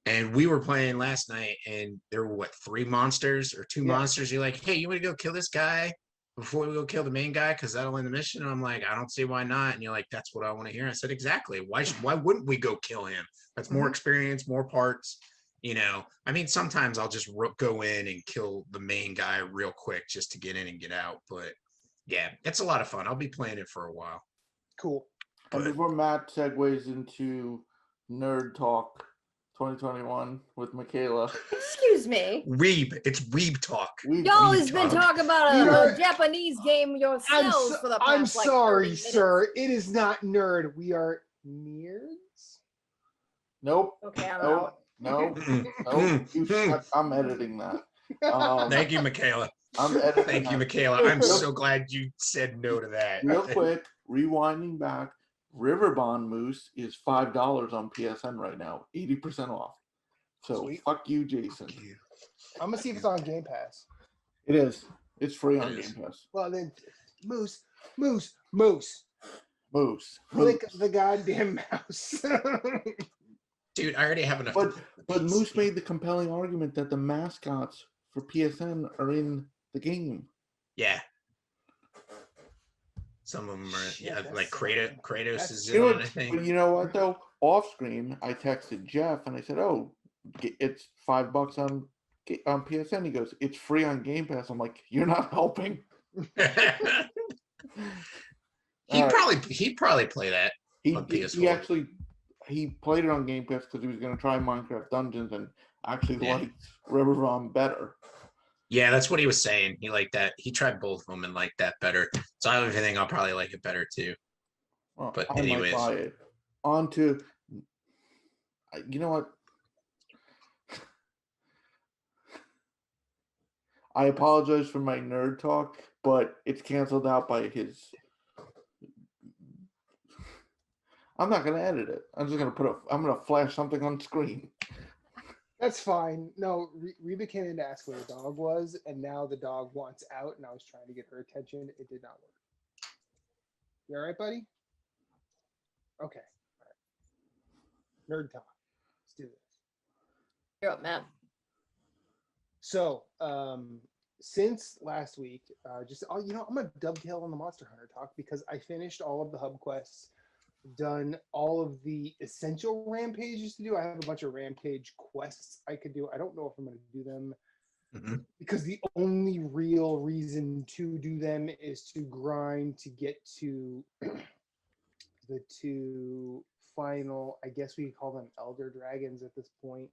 And we were playing last night, and there were what, 3 monsters or 2 Yeah. monsters. You're like, hey, you want to go kill this guy before we go kill the main guy, because that'll end the mission? And I'm like, I don't see why not. And you're like, that's what I want to hear. I said, exactly. Why wouldn't we go kill him? That's more experience, more parts. You know, I mean, sometimes I'll just go in and kill the main guy real quick just to get in and get out. But yeah, it's a lot of fun. I'll be playing it for a while. Cool. And But before Matt segues into Nerd Talk 2021 with Michaela, Excuse me. it's weeb talk. Y'all Weeb has been talk. talking about You're- a Japanese game yourselves for the past I'm like 30 sorry, minutes. sir. It is not nerd. We are nerds. nope, Okay, I'm nope, out. no, Mm, no, mm, you mm. shut, I'm editing that. Thank you, Michaela. I'm editing. Thank you, out. Michaela. I'm so glad you said no to that. Real quick, rewinding back, Riverbond Moose is $5 on PSN right now, 80% off. So Sweet. fuck you, Jason. I'm gonna see if it's on Game Pass. It is. It's free on It is. Game Pass. Well then, Moose. Moose. Click the goddamn mouse. Dude, I already have enough. But Moose made the compelling argument that the mascots for PSN are in the game. Yeah. Some of them are, Shit, yeah, that's like so- Kratos that's- is You in know, it, I think. but you know what though? Off screen, I texted Jeff and I said, "Oh, it's $5 on PSN." He goes, "It's free on Game Pass." I'm like, "You're not helping." All right. He'd probably play that. He on he PS4. actually he played it on Game Pass because he was going to try Minecraft Dungeons and actually Yeah. liked Riverbond better. Yeah, that's what he was saying. He liked that. He tried both of them and liked that better. So I have a feeling I'll probably like it better too. Well, But I anyways. might buy it. On to, you know what? I apologize for my nerd talk, but it's canceled out by his. I'm not gonna edit it. I'm just gonna I'm gonna flash something on screen. That's fine. No, Reba came in to ask where the dog was, and now the dog wants out, and I was trying to get her attention. It did not work. You all right, buddy? Okay. All right. Nerd talk. Let's do this. You're up, Matt. So, since last week, I'm gonna dovetail on the Monster Hunter talk because I finished all of the hub quests, done all of the essential rampages to do. I have a bunch of rampage quests I could do. I don't know if I'm gonna do them because the only real reason to do them is to grind to get to the two final, I guess we could call them elder dragons at this point,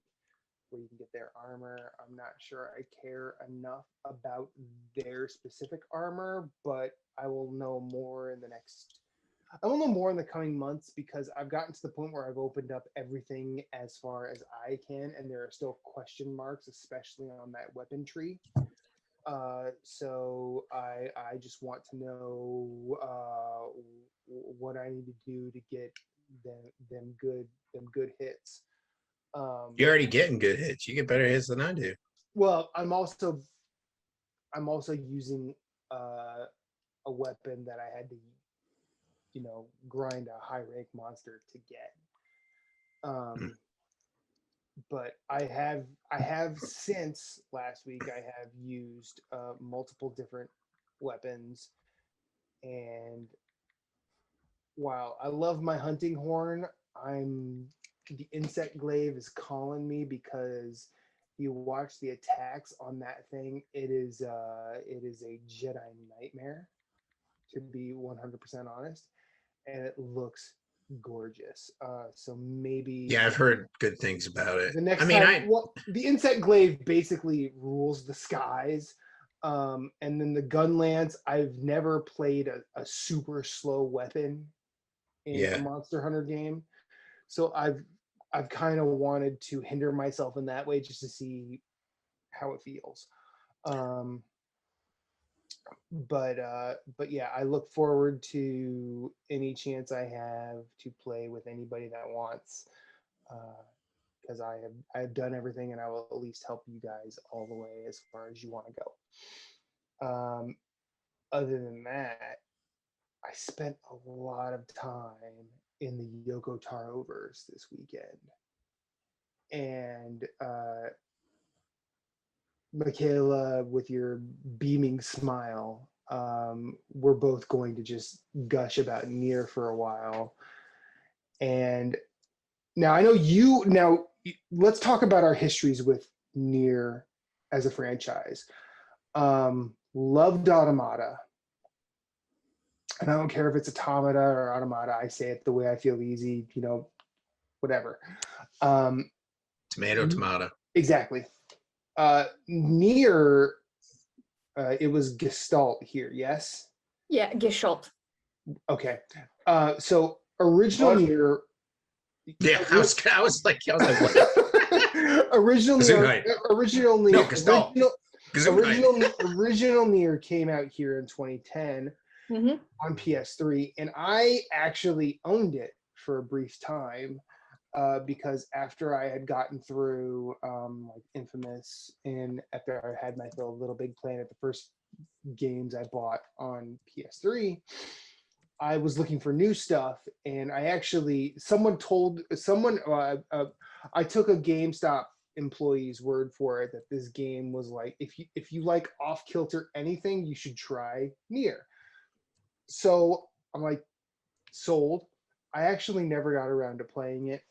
where you can get their armor. I'm not sure I care enough about their specific armor, but I will know more in the coming months because I've gotten to the point where I've opened up everything as far as I can, and there are still question marks, especially on that weapon tree. So I just want to know what I need to do to get them good hits. You're already getting good hits. You get better hits than I do. Well, I'm also using a weapon that I had to, grind a high rank monster to get. But I have since last week I have used multiple different weapons, and while I love my hunting horn, the insect glaive is calling me because you watch the attacks on that thing. It is a Jedi nightmare, to be 100% honest, and it looks gorgeous. So maybe Yeah, I've heard good things about it. the next I mean, time, the insect glaive basically rules the skies. And then the gun lance, I've never played a super slow weapon in a Monster Hunter game. So I've kind of wanted to hinder myself in that way just to see how it feels. But yeah, I look forward to any chance I have to play with anybody that wants, because I have done everything, and I will at least help you guys all the way as far as you want to go. Other than that, I spent a lot of time in the Yoko Taroverse this weekend, and Michaela, with your beaming smile, we're both going to just gush about Nier for a while. And now I know you. Now let's talk about our histories with Nier as a franchise. Loved Automata, and I don't care if it's Automata or Automata. I say it the way I feel easy. Whatever. tomato. Exactly. Nier, it was Gestalt here, yes? Yeah, Gestalt. Okay. So original What? Nier. Yeah, I was like, what? Original Gesundheit. Nier. Original Nier. No, Gestalt. original Nier came out here in 2010 Mhm. on PS3, and I actually owned it for a brief time because after I had gotten through like Infamous and after I had my Little Big Planet, the first games I bought on PS3, I was looking for new stuff, and I actually I took a GameStop employee's word for it that this game was like, if you like off kilter anything, you should try Nier. So I'm like, sold. I actually never got around to playing it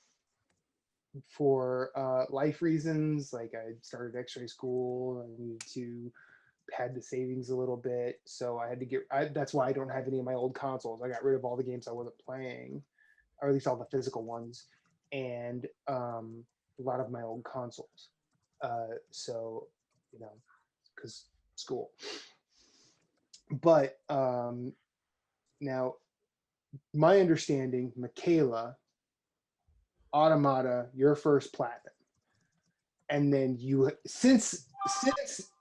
for life reasons. Like I started X-ray school, I needed to pad the savings a little bit, so I had to that's why I don't have any of my old consoles. I got rid of all the games I wasn't playing, or at least all the physical ones, and a lot of my old consoles. So, because school. But now, my understanding, Michaela, Automata, your first platinum, and then you since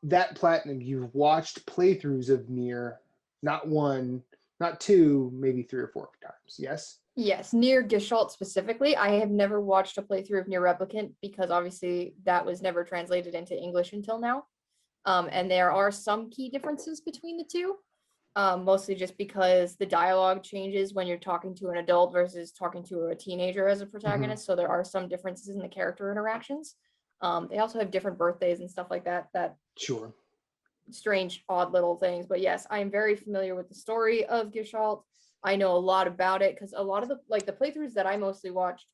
that platinum, you've watched playthroughs of Nier, not one, not two, maybe 3 or 4 times. Yes. Yes, Nier Gestalt specifically. I have never watched a playthrough of Nier Replicant because obviously that was never translated into English until now. And there are some key differences between the two, mostly just because the dialogue changes when you're talking to an adult versus talking to a teenager as a protagonist. So there are some differences in the character interactions. They also have different birthdays and stuff like that. Sure. Strange, odd little things. But yes, I am very familiar with the story of Gestalt. I know a lot about it because a lot of the playthroughs that I mostly watched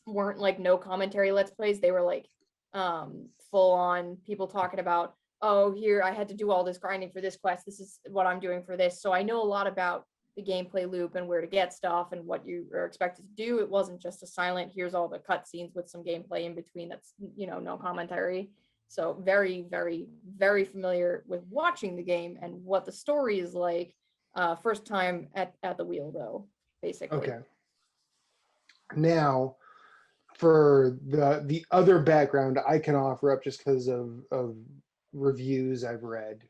weren't like no commentary let's plays. They were like full on people talking about, oh, here I had to do all this grinding for this quest. This is what I'm doing for this. So I know a lot about the gameplay loop and where to get stuff and what you are expected to do. It wasn't just a silent, here's all the cutscenes with some gameplay in between that's, no commentary. So very, very, very familiar with watching the game and what the story is like. First time at the wheel, though, basically. Okay. Now, for the other background I can offer up just because of reviews I've read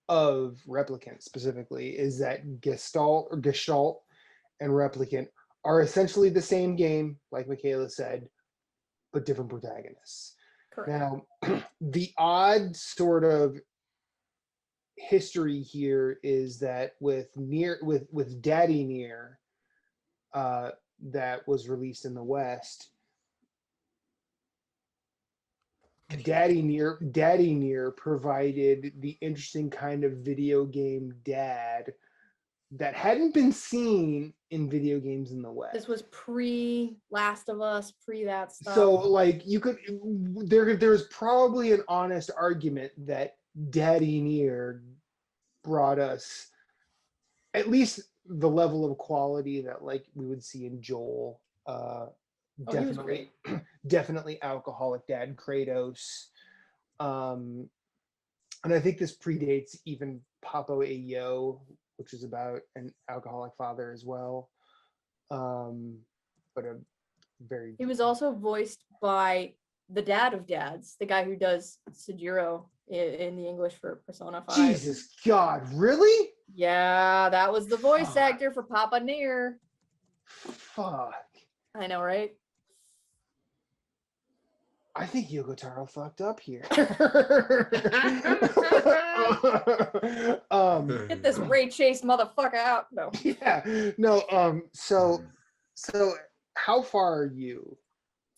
of Replicant specifically is that Gestalt and Replicant are essentially the same game, like Michaela said, but different protagonists. Correct. Now, the odd sort of history here is that with Daddy Nier, that was released in the West, Daddy Nier provided the interesting kind of video game dad that hadn't been seen in video games in the West. This was pre Last of Us, pre that stuff. So like there's probably an honest argument that Daddy Nier brought us at least the level of quality that like we would see in Joel. Definitely alcoholic dad Kratos. And I think this predates even Papo Ayo, which is about an alcoholic father as well. But a very... He was also voiced by the dad of dads, the guy who does Sejiro in the English for Persona 5. Jesus God, really? Yeah, that was the voice actor for Papa Nier. Fuck. I know, right? I think Yoko Taro fucked up here. Get this Ray Chase motherfucker out. No. Yeah. No. So how far are you?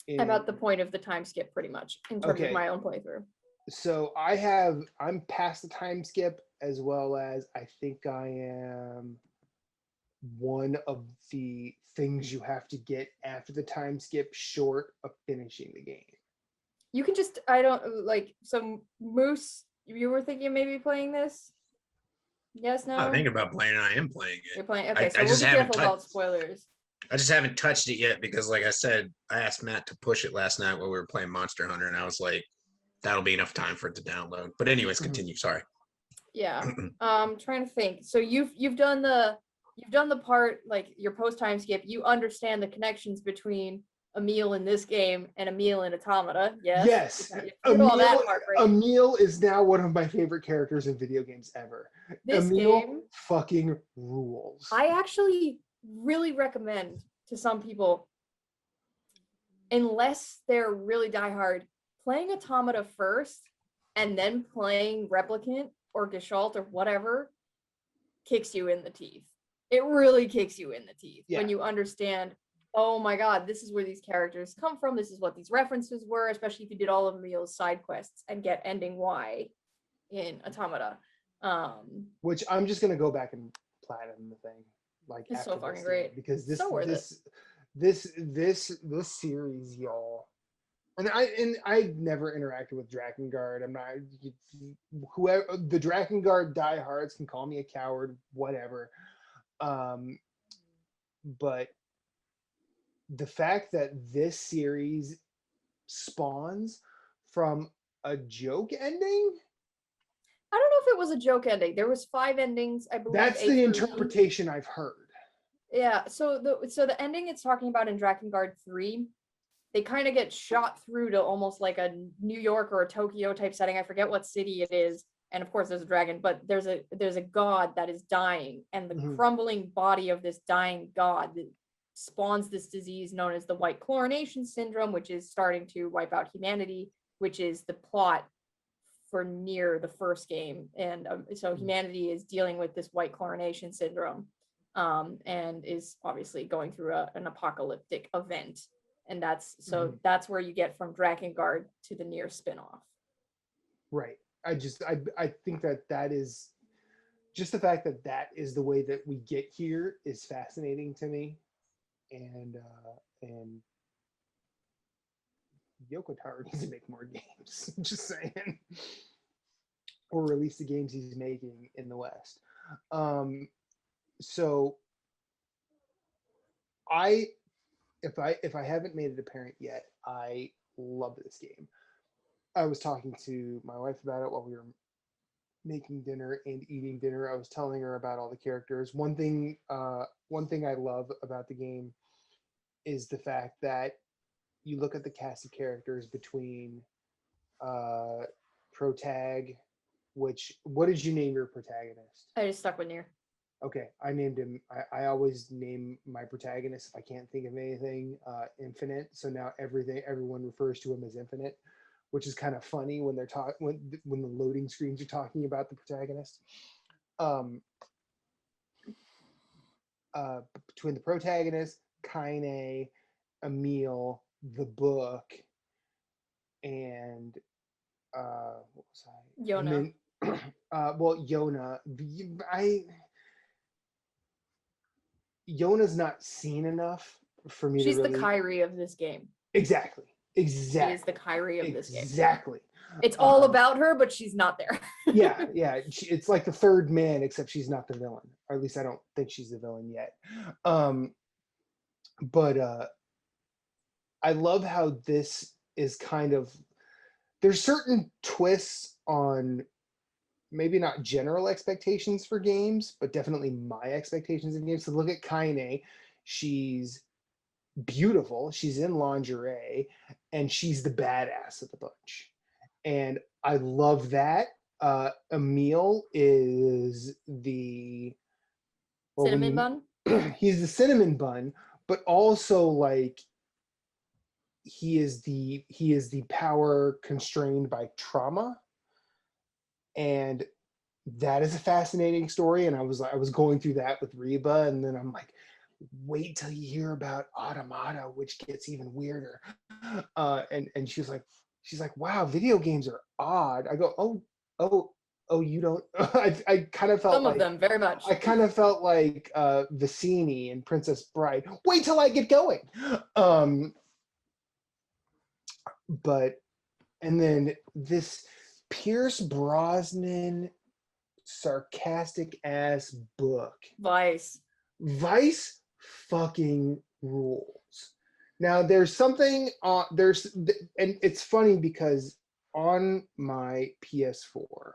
I'm at the point of the time skip pretty much in terms of my own playthrough. So I'm past the time skip, as well as I think I am one of the things you have to get after the time skip short of finishing the game. You can just, so Moose, you were thinking of maybe playing this? Yes, no? I think about playing it. I am playing it. You're playing, okay, so I we'll just be haven't careful about spoilers. I just haven't touched it yet because, like I said, I asked Matt to push it last night while we were playing Monster Hunter, and I was like, that'll be enough time for it to download. But anyways, continue. Sorry. Yeah. Trying to think. So you've done the part, like your post time skip, you understand the connections between Emil in this game and Emil in Automata. Yes. Yes, Through all that Emil, heartbreak. Emil is now one of my favorite characters in video games ever. This Emil game, fucking rules. I actually really recommend to some people, unless they're really diehard, playing Automata first and then playing Replicant or Gestalt or whatever kicks you in the teeth. It really kicks you in the teeth when you understand, oh my god, this is where these characters come from. This is what these references were, especially if you did all of Emil's side quests and get ending Y in Automata. Which I'm just gonna go back and platinum the thing, like It's after so fucking this great. game, because So worth it. this series, y'all. And I never interacted with Drakengard. I'm not whoever the Drakengard diehards can call me a coward, whatever. But the fact that this series spawns from a joke ending, I don't know if it was a joke ending. There was 5 endings, I believe. that's A the through E. interpretation I've heard. Yeah, so the ending it's talking about in Drakengard 3, they kind of get shot through to almost like a New York or a Tokyo type setting. I forget what city it is. And of course there's a dragon, but there's a god that is dying, and the crumbling body of this dying god that spawns this disease known as the white chlorination syndrome, which is starting to wipe out humanity, which is the plot for Nier, the first game. And so humanity is dealing with this white chlorination syndrome, and is obviously going through an apocalyptic event. And that's where you get from Drakengard to the Nier spinoff. Right. I think that is just the fact that is the way that we get here is fascinating to me. And Yoko Taro needs to make more games. Just saying. Or release the games he's making in the West. So if I haven't made it apparent yet, I love this game. I was talking to my wife about it while we were making dinner and eating dinner. I was telling her about all the characters. One thing I love about the game is the fact that you look at the cast of characters between Protag, what did you name your protagonist? I just stuck with Nier. Okay, I named him. I always name my protagonist if I can't think of anything. Infinite. So now everyone refers to him as Infinite, which is kind of funny when they're when the loading screens are talking about the protagonist. Between the protagonist, Kaine, Emil, the book, and what was I? Yona. Well, Yona. Yona's not seen enough for me She's to really... the Kyrie of this game. Exactly. She is the Kyrie of this game. Exactly. It's all about her, but she's not there. yeah. It's like the third man, except she's not the villain. Or at least I don't think she's the villain yet. But I love how this is kind of... There's certain twists on maybe not general expectations for games, but definitely my expectations in games. So look at Kaine. She's beautiful. She's in lingerie, and she's the badass of the bunch. And I love that. Emil is the Cinnamon bun? He's the cinnamon bun, but also like he is the power constrained by trauma. And that is a fascinating story. And I was going through that with Reba, and then I'm like, wait till you hear about Automata, which gets even weirder. And she's like, wow, video games are odd. I go, oh, you don't. I kind of felt some like, of them very much. I kind of felt like Vicini and Princess Bride. Wait till I get going. But and then this Pierce Brosnan sarcastic ass book. Vice fucking rules. Now there's something and it's funny because on my PS4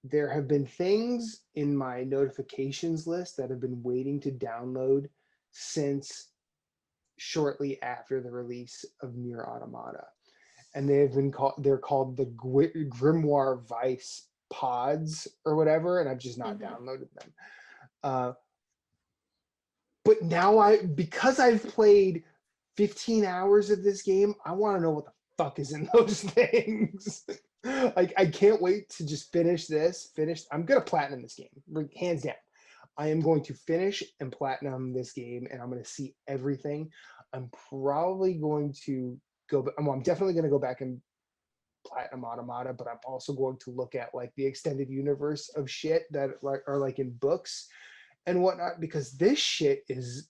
there have been things in my notifications list that have been waiting to download since shortly after the release of Nier Automata, and they're called the Grimoire Vice pods or whatever, and I've just not downloaded them. But now because I've played 15 hours of this game, I want to know what the fuck is in those things. Like, I can't wait to just finish this. I'm gonna platinum this game, hands down. I am going to finish and platinum this game, and I'm going to see everything. I'm probably going to I'm definitely going to go back and platinum Automata, but I'm also going to look at like the extended universe of shit that are like in books and whatnot, because this shit is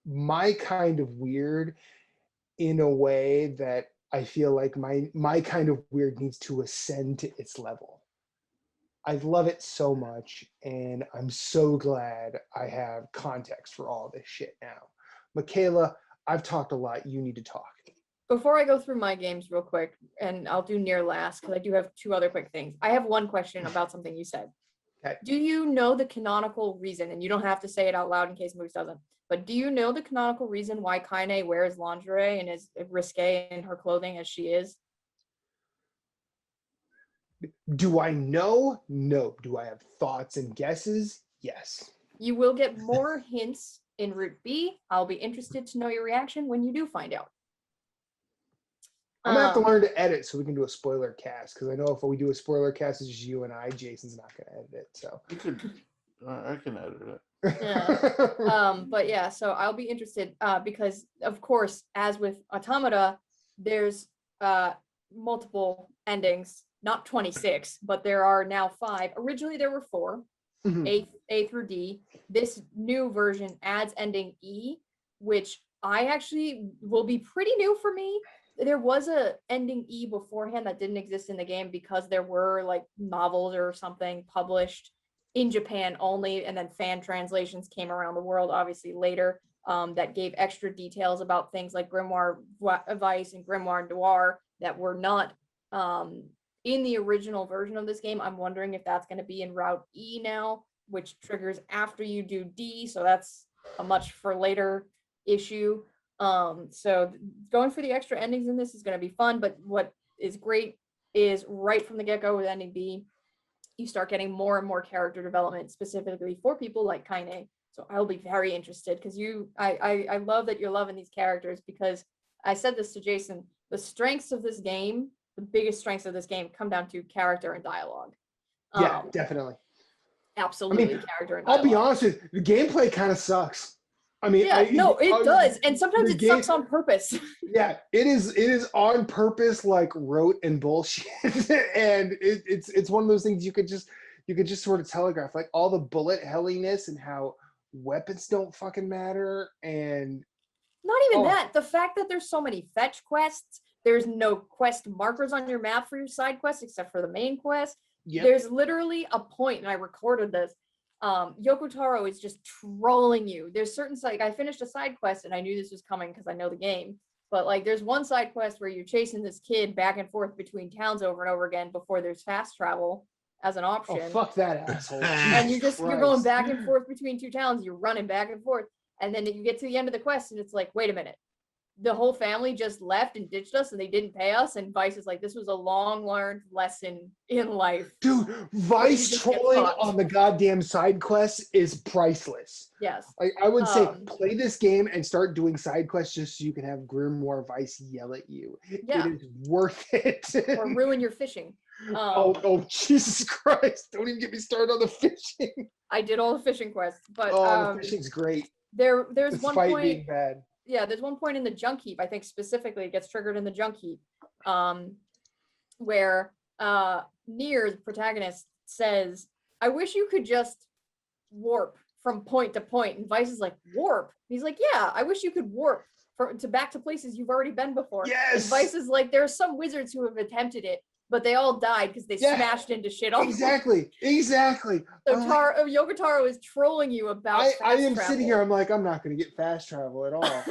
my kind of weird in a way that I feel like my kind of weird needs to ascend to its level. I love it so much, and I'm so glad I have context for all this shit now. Michaela, I've talked a lot. You need to talk. Before I go through my games real quick, and I'll do Nier last because I do have 2 other quick things. I have one question about something you said. Okay. Do you know the canonical reason, and you don't have to say it out loud in case Moose doesn't, but do you know the canonical reason why Kaine wears lingerie and is risque in her clothing as she is? Do I know? No. Do I have thoughts and guesses? Yes. You will get more hints in Route B. I'll be interested to know your reaction when you do find out. I'm gonna have to learn to edit so we can do a spoiler cast, because I know if we do a spoiler cast, it's just you and I. Jason's not gonna edit it, so You could, I can edit it. Yeah. But yeah, so I'll be interested because, of course, as with Automata, there's multiple endings. Not 26, but there are now 5. Originally, there were 4, A through D. This new version adds ending E, which I actually will be pretty new for me. There was a ending E beforehand that didn't exist in the game because there were like novels or something published in Japan only, and then fan translations came around the world obviously later that gave extra details about things like Grimoire Vice and Grimoire Noir that were not in the original version of this game. I'm wondering if that's going to be in Route E now, which triggers after you do D, so that's a much for later issue. So going for the extra endings in this is going to be fun, but what is great is right from the get-go with ending B, you start getting more and more character development specifically for people like Kaine. So I'll be very interested because I love that you're loving these characters, because I said this to Jason, the strengths of this game, the biggest strengths of this game come down to character and dialogue. Yeah, definitely. Absolutely, character and dialogue. I'll be honest with you, the gameplay kind of sucks. I mean, yeah, it does, and sometimes it sucks on purpose. Yeah, it is on purpose, like rote and bullshit, and it's one of those things you could just sort of telegraph, like all the bullet helliness and how weapons don't fucking matter, and not even that. The fact that there's so many fetch quests, there's no quest markers on your map for your side quests except for the main quest. Yep. There's literally a point, and I recorded this. Yoko Taro is just trolling you. There's certain like I finished a side quest and I knew this was coming because I know the game. But like there's one side quest where you're chasing this kid back and forth between towns over and over again before there's fast travel as an option. Oh, fuck that asshole. And you're going back and forth between 2 towns, you're running back and forth. And then you get to the end of the quest and it's like, wait a minute. The whole family just left and ditched us and they didn't pay us, and Vice is like, this was a long learned lesson in life. Dude, Vice trolling on the goddamn side quests is priceless. Yes. Like I would say play this game and start doing side quests just so you can have Grimoire Vice yell at you. Yeah. It is worth it. Or ruin your fishing. Oh Jesus Christ. Don't even get me started on the fishing. I did all the fishing quests, but the fishing's great. There's one point being bad. Yeah, there's one point in the junk heap, I think specifically it gets triggered in the junk heap, where Nier, the protagonist, says, I wish you could just warp from point to point. And Vice is like, warp? He's like, yeah, I wish you could warp back to places you've already been before. Yes! And Vice is like, there are some wizards who have attempted it, but they all died because they smashed into shit. Exactly. So Yoko Taro is trolling you about I am travel. sitting here, I'm like, I'm not going to get fast travel at all.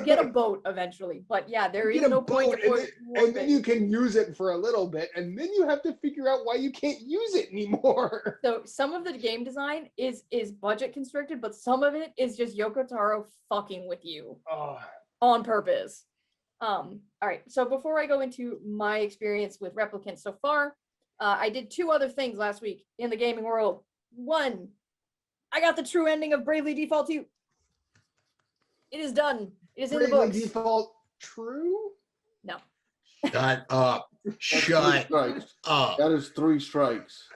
get a boat eventually, but yeah, there is Get a no point to boat, and put and then you can use it for a little bit, and then you have to figure out why you can't use it anymore. So some of the game design is budget constricted, but some of it is just Yoko Taro fucking with you Oh, on purpose. All right. So before I go into my experience with Replicant so far, I did 2 other things last week in the gaming world. 1, I got the true ending of Bravely Default 2. It is done. It is in the Bravely books. Default true? No. Shut up. That's 3 Shut strikes. up. That is 3 strikes.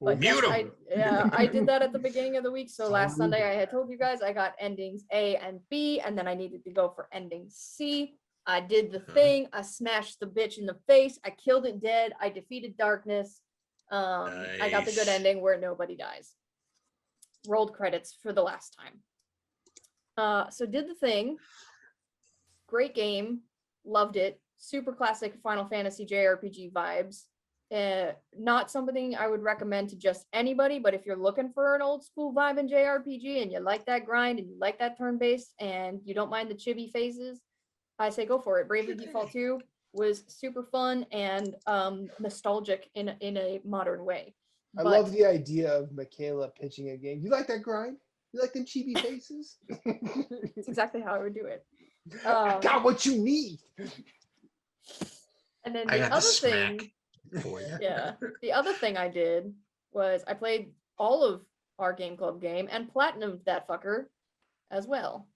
But Mute yes, 'em. I did that at the beginning of the week. So last Sunday I had told you guys I got endings A and B, and then I needed to go for ending C. I did the thing. I smashed the bitch in the face. I killed it dead. I defeated darkness. I got the good Nice. ending where nobody dies. Rolled credits for the last time. So did the thing. Great game. Loved it. Super classic Final Fantasy JRPG vibes. Not something I would recommend to just anybody, but if you're looking for an old school vibe in JRPG and you like that grind and you like that turn-based and you don't mind the chibi phases, I say go for it. Bravely Default 2 was super fun and nostalgic in a modern way. I love the idea of Michaela pitching a game. You like that grind? You like them chibi faces? It's exactly how I would do it. I got what you need. And then I the got the other smack thing, for you. yeah, the other thing I did was I played all of our Game Club game and platinumed that fucker as well.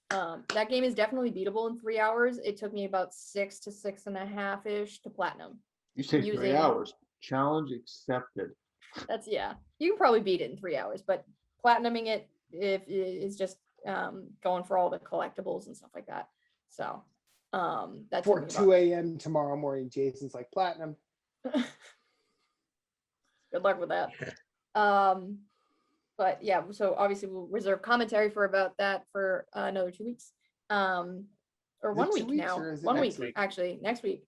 That game is definitely beatable in 3 hours. It took me about 6 to 6.5-ish to platinum. You say 3 Using- hours. Challenge accepted. That's, yeah, you can probably beat it in 3 hours, but platinuming it is just going for all the collectibles and stuff like that. So that's For 2 a.m. tomorrow morning, Jason's like, platinum. good luck with that. But yeah, so obviously we'll reserve commentary for about that for another 2 weeks. Or Is it 1 2 week weeks now. or is it 1 next week, week? actually, next week.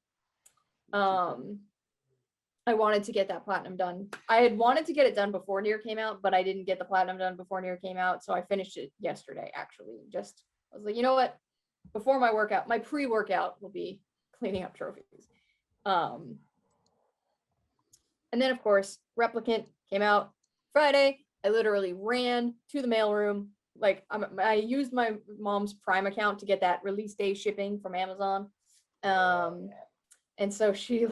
I wanted to get that platinum done. I had wanted to get it done before Nier came out, but I didn't get the platinum done before Nier came out, so I finished it yesterday, actually. I was like, you know what? Before my workout, my pre-workout will be cleaning up trophies. And then, of course, Replicant came out Friday. I literally ran to the mailroom. Like, I used my mom's Prime account to get that release day shipping from Amazon. And so she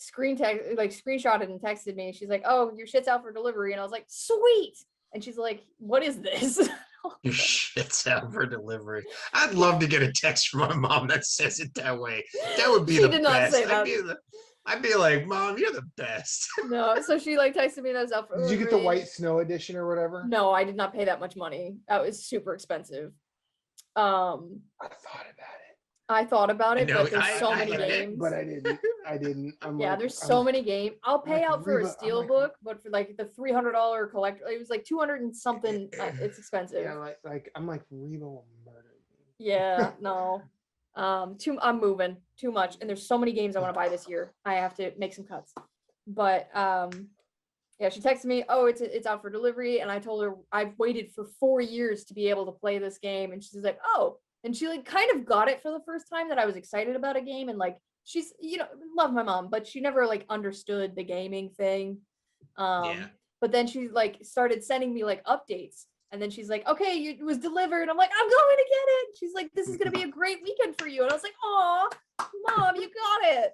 screenshotted and texted me. She's like, "Oh, your shit's out for delivery." And I was like, "Sweet." And she's like, "What is this?" Your shit's out for delivery. I'd love to get a text from my mom that says it that way. That would be She the did not best. say that. I'd be like, Mom, you're the best. No, so she texted me that it's out for Did you get the delivery. White Snow edition or whatever? No, I did not pay that much money. That was super expensive. I thought about it. I thought about I it, know, but there's so many I- games. But I didn't. I'm Yeah, like, there's I'm so like, many games. I'll pay like, out for a Reba- I'm steel like- book, but for like the $300 collector, it was like 200 and something. It's expensive. Yeah, I'm like Reba will murder me. Yeah, no. I'm moving too much, and there's so many games I want to buy this year. I have to make some cuts. But yeah, she texted me, "Oh, it's out for delivery," and I told her I've waited for 4 years to be able to play this game, and she's like, "Oh," and she like kind of got it for the first time that I was excited about a game, and like she's love my mom, but she never like understood the gaming thing. Yeah. But then she like started sending me like updates. And then she's like, "Okay, it was delivered." I'm like, "I'm going to get it." She's like, "This is going to be a great weekend for you." And I was like, "Aw, Mom, you got it."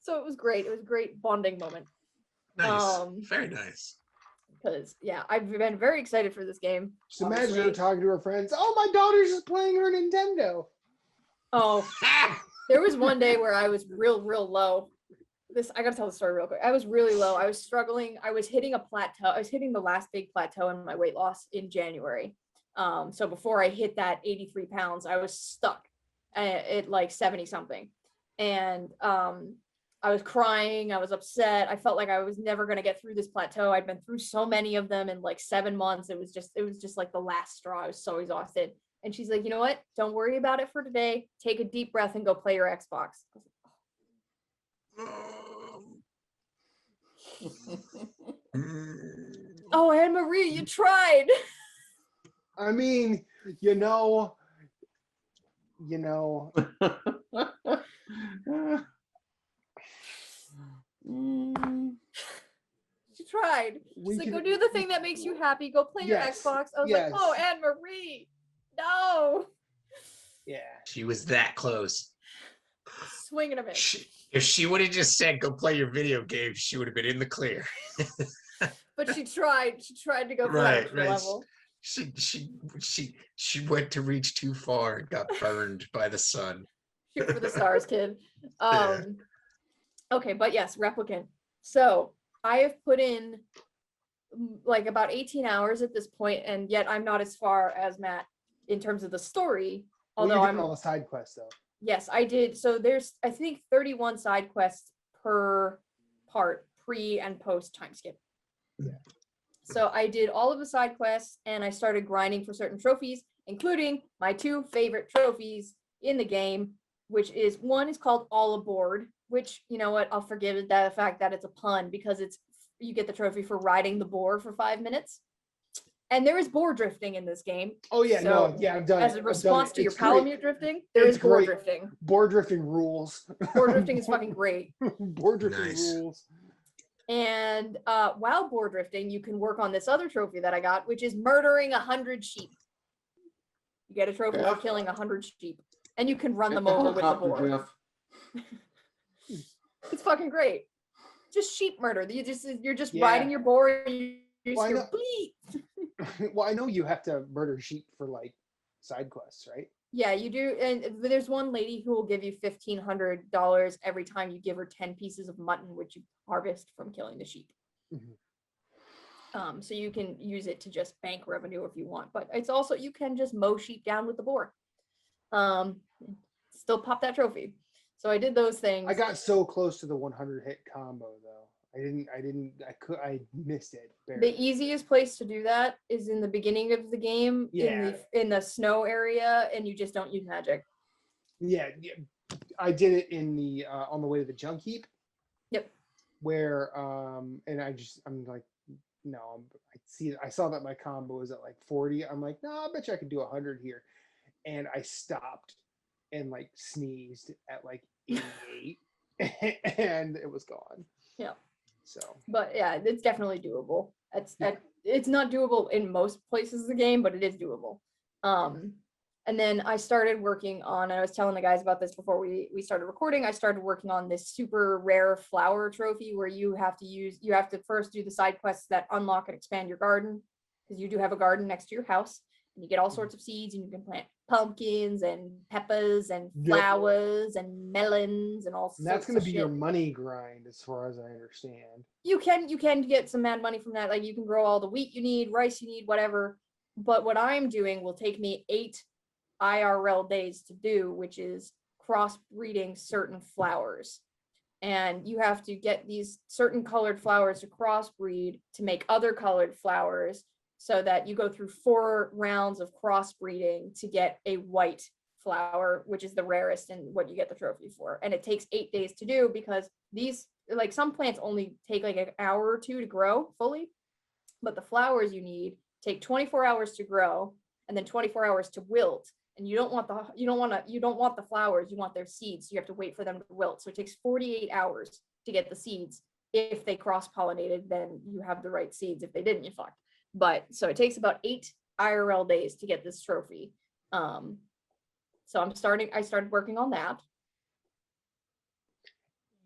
So it was great. It was a great bonding moment. Nice. Very nice. Because, yeah, I've been very excited for this game. Just imagine her obviously. talking to her friends. Oh, my daughter's just playing her Nintendo. Oh, there was one day where I was real low. I gotta tell the story real quick. I was really low. I was struggling. I was hitting a plateau. I was hitting the last big plateau in my weight loss in January. So before I hit that 83 pounds, I was stuck at like 70 something. And I was crying. I was upset. I felt like I was never gonna get through this plateau. I'd been through so many of them in like 7 months. It was just like the last straw. I was so exhausted. And she's like, "You know what? Don't worry about it for today. Take a deep breath and go play your Xbox." Oh, Anne Marie, you tried. I mean, you know. Mm, She tried. We She's like, can- go do the thing that makes you happy. Go play your Yes, Xbox. I was like, yes. oh, Anne Marie, no. Yeah. She was that close. Swing and a miss. If she would have just said, "Go play your video game," she would have been in the clear. But she tried. She tried to go for that Right, extra right. level. She went to reach too far and got burned by the sun. Shoot for the stars, kid. Okay, but yes, Replicant. So I have put in like about 18 hours at this point, and yet I'm not as far as Matt in terms of the story. Well, Although you're I'm doing all the side quests though. yes, I did. So there's I think 31 side quests per part, pre and post time skip. Yeah. So I did all of the side quests and I started grinding for certain trophies, including my two favorite trophies in the game, which is one is called All Aboard, which you know what, I'll forgive it the fact that it's a pun because it's you get the trophy for riding the boar for 5 minutes. And there is boar drifting in this game. Oh yeah, So, no, yeah, I've done as it. a I've done response it. to your It's great. Palamute drifting, there It's is boar great. drifting. Board drifting rules. Boar drifting is fucking great. Board drifting Nice. rules. And while boar drifting, you can work on this other trophy that I got, which is murdering 100 sheep. You get a trophy for Jeff? killing 100 sheep, and you can run Get them the over with the helicopter, boar. Jeff. It's fucking great. Just sheep murder. You're just Yeah. riding your boar. And you just Why hear not? bleep. Well, I know you have to murder sheep for like side quests, right? Yeah, you do. And there's one lady who will give you $1,500 every time you give her 10 pieces of mutton, which you harvest from killing the sheep. Mhm. So you can use it to just bank revenue if you want, but it's also you can just mow sheep down with the boar. Still pop that trophy. So I did those things. I got so close to the 100 hit combo though. I missed it. Barely. The easiest place to do that is in the beginning of the game, Yeah. in the snow area, and you just don't use magic. Yeah, I did it in the on the way to the junk heap. Yep. Where and I'm like, no, I saw that my combo was at like 40. I'm like, no, I bet you I could do 100 here. And I stopped and like sneezed at like 88 and it was gone. Yeah. So But yeah, it's definitely doable. It's not doable in most places of the game, but it is doable. And then I started working on, I was telling the guys about this before we started recording, I started working on this super rare flower trophy where you have to first do the side quests that unlock and expand your garden, because you do have a garden next to your house, and you get all sorts of seeds, and you can plant pumpkins and peppers and Yep. flowers and melons and all sorts and that's of going to be shit. your money grind as far as I understand. You can get some mad money from that. Like you can grow all the wheat you need, rice you need, whatever. But what I'm doing will take me 8 IRL days to do, which is crossbreeding certain flowers. And you have to get these certain colored flowers to crossbreed to make other colored flowers, so that you go through 4 rounds of crossbreeding to get a white flower, which is the rarest and what you get the trophy for. And it takes 8 days to do, because these, like, some plants only take like an hour or 2 to grow fully, but the flowers you need take 24 hours to grow and then 24 hours to wilt. And you don't want the flowers, you want their seeds. So you have to wait for them to wilt. So it takes 48 hours to get the seeds. If they cross-pollinated, then you have the right seeds. If they didn't, you fucked. But so it takes about 8 IRL days to get this trophy. So I started working on that.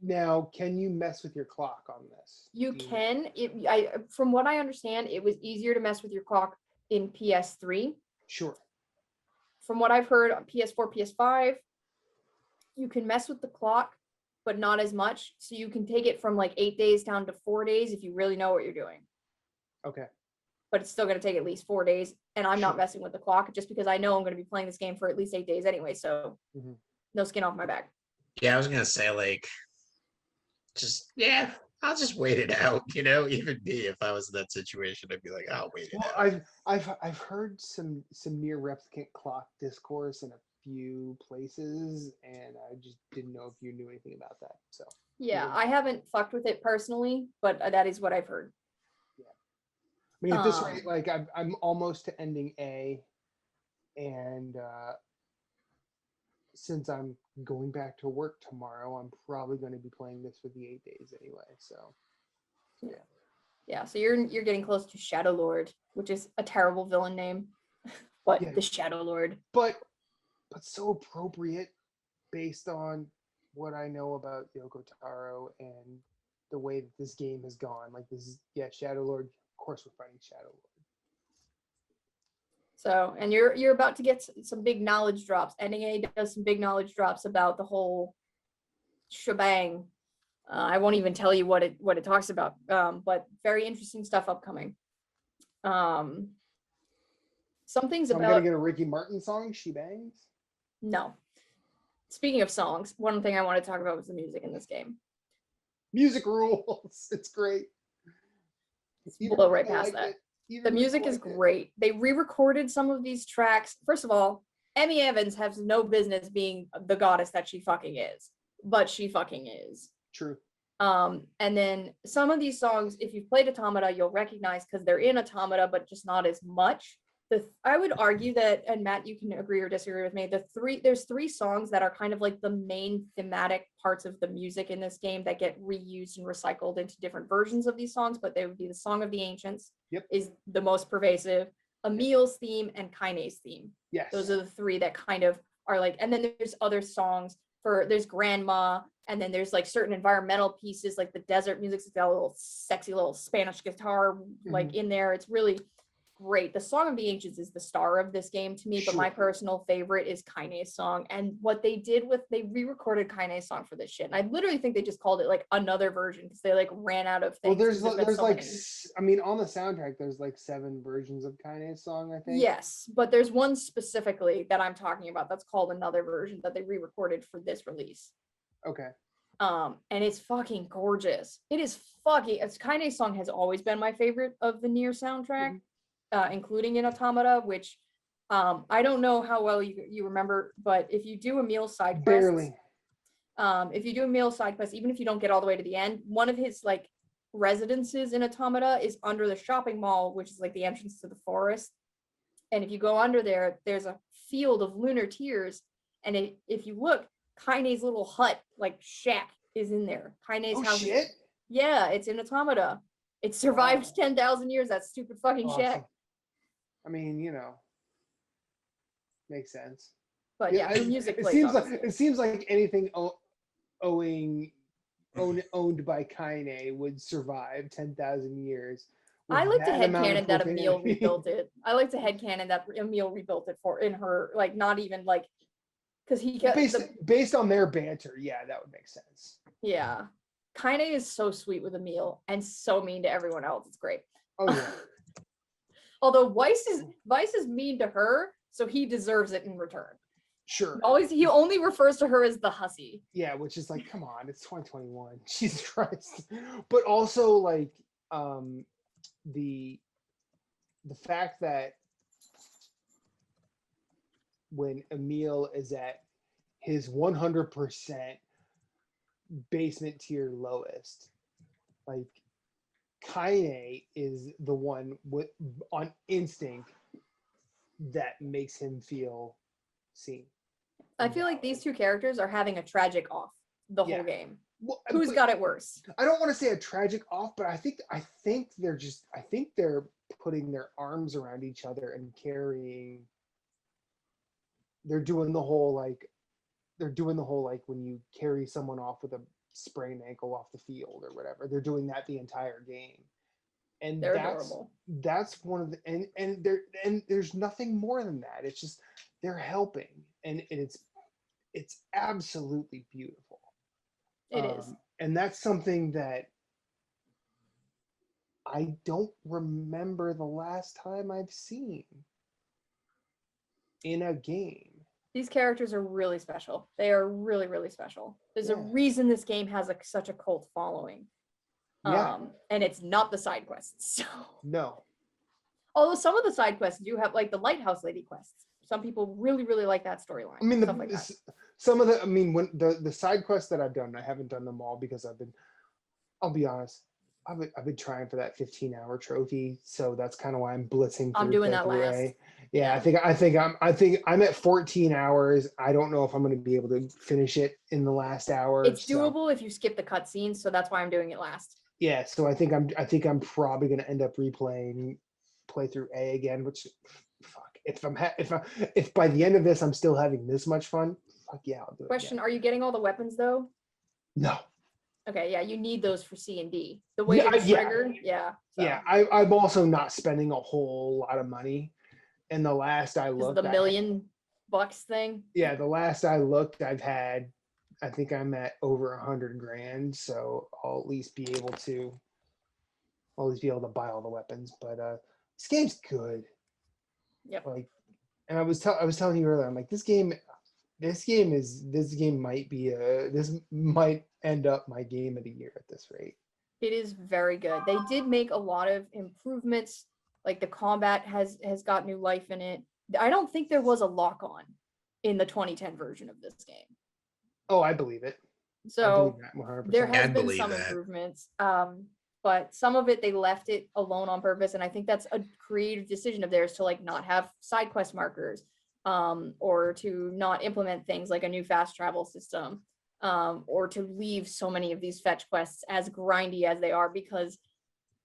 Now, can you mess with your clock on this? You can. From what I understand, it was easier to mess with your clock in PS3. Sure. From what I've heard on PS4, PS5, you can mess with the clock, but not as much. So you can take it from like 8 days down to 4 days if you really know what you're doing. Okay. But it's still going to take at least 4 days. And I'm not Sure. messing with the clock just because I know I'm going to be playing this game for at least 8 days anyway. So Mhm. no skin off my back. Yeah, I was gonna say like, I'll just wait it out. Even me, if I was in that situation, I'd be like, I'll wait it Well, out. I've heard some Nier Replicant clock discourse in a few places, and I just didn't know if you knew anything about that. So Yeah, Yeah. I haven't fucked with it personally, but that is what I've heard. I mean, at this Um, rate, like I'm almost to ending A, and since I'm going back to work tomorrow, I'm probably going to be playing this for the 8 days anyway. So Yeah, so you're getting close to Shadow Lord, which is a terrible villain name, but Yeah. the Shadow Lord. but so appropriate based on what I know about Yoko Taro and the way that this game has gone. Like this is Shadow Lord. Of course, we're fighting Shadow Lord. So, and you're about to get some big knowledge drops. NEA does some big knowledge drops about the whole shebang. I won't even tell you what it talks about, but very interesting stuff upcoming. Some things So I'm gonna about get a Ricky Martin song. She bangs. no. Speaking of songs, one thing I want to talk about was the music in this game. Music rules. It's great. Even Blow right people past like that. it. Even The people music is like it. great. They re-recorded some of these tracks. First of all, Emmy Evans has no business being the goddess that she fucking is, but she fucking is. True. And then some of these songs, if you've played Automata, you'll recognize because they're in Automata, but just not as much. I would argue that, and Matt, you can agree or disagree with me. There's three songs that are kind of like the main thematic parts of the music in this game that get reused and recycled into different versions of these songs. But they would be the Song of the Ancients, Yep. is the most pervasive, Emil's theme, and Kaine's theme. Yes. Those are the three that kind of are like, and then there's other songs there's Grandma, and then there's like certain environmental pieces like the desert music's got a little sexy little Spanish guitar like in there. It's really great. The Song of the Ancients is the star of this game to me, but my Sure. personal favorite is Kaine's song. And what they did they re-recorded Kaine's song for this shit. And I literally think they just called it like another version because they like ran out of Well, things. there's like I mean, on the soundtrack, there's like 7 versions of Kaine's song. I think. Yes, but there's one specifically that I'm talking about that's called another version that they re-recorded for this release. Okay. And it's fucking gorgeous. It is fucking. Kaine's song has always been my favorite of the Nier soundtrack, including in Automata, which I don't know how well you remember, but if you do Emil side quests, Barely. if you do Emil side quests, even if you don't get all the way to the end, one of his like residences in Automata is under the shopping mall, which is like the entrance to the forest. And if you go under there, there's a field of lunar tears, and if you look, Kaine's little hut, like shack, is in there. Kaine's house. Shit. Yeah, it's in Automata. It survived 10,000 years. That stupid fucking shack. I mean, makes sense. But yeah, the music. It seems like anything owned by Kaine would survive 10,000 years. I like to headcanon that Emil rebuilt it. I like to headcanon that Emil rebuilt it in her, like, not even like, because he kept based on their banter. Yeah, that would make sense. Yeah, Kaine is so sweet with Emil and so mean to everyone else. It's great. Oh yeah. Although Weiss is mean to her, so he deserves it in return. Sure. He only refers to her as the hussy. Yeah, which is like, come on, it's 2021. Jesus Christ. But also like the fact that when Emil is at his 100% basement tier lowest, like Kaine is the one on instinct that makes him feel seen. I feel like these two characters are having a tragic off the whole game. Well, who's got it worse? I don't want to say a tragic off, but I think they're putting their arms around each other and carrying. They're doing the whole like when you carry someone off with a sprained ankle off the field or whatever. They're doing that the entire game, and they're adorable. That's one of the and there's nothing more than that. It's just they're helping, and it's absolutely beautiful. It is. And that's something that I don't remember the last time I've seen in a game. These characters are really special. They are really, really special. There's a reason this game has such a cult following. Yeah. And it's not the side quests. So. No. Although some of the side quests do have, like the Lighthouse Lady quests. Some people really, really like that storyline. I mean, like that. Some of when the side quests that I've done, I haven't done them all because I'll be honest, I've been trying for that 15-hour trophy, so that's kind of why I'm blitzing. I'm doing that through last. A. Yeah, Yeah. I think I'm at 14 hours. I don't know if I'm going to be able to finish it in the last hour. It's so- doable if you skip the cutscenes, so that's why I'm doing it last. Yeah, so I think I'm probably going to end up replaying playthrough A again, which fuck. If by the end of this I'm still having this much fun, fuck yeah, I'll do it. Question: Again. Are you getting all the weapons though? No. Okay, yeah, you need those for C and D. The way Yeah, it's yeah. triggered, yeah. So. Yeah, I'm also not spending a whole lot of money. And the last I Is looked, the $1,000,000 thing? the last I looked, I think I'm at over 100 grand. So I'll at least be able to buy all the weapons. But this game's good. Yep. Like, and I was telling you earlier, I'm like, this game might end up my game of the year at this rate. It is very good. They did make a lot of improvements. Like the combat has got new life in it. I don't think there was a lock on in the 2010 version of this game. Oh, I believe it. So I believe that 100%. there has I'd been believe some that. improvements. But some of it they left it alone on purpose, and I think that's a creative decision of theirs to like not have side quest markers, or to not implement things like a new fast travel system, or to leave so many of these fetch quests as grindy as they are, because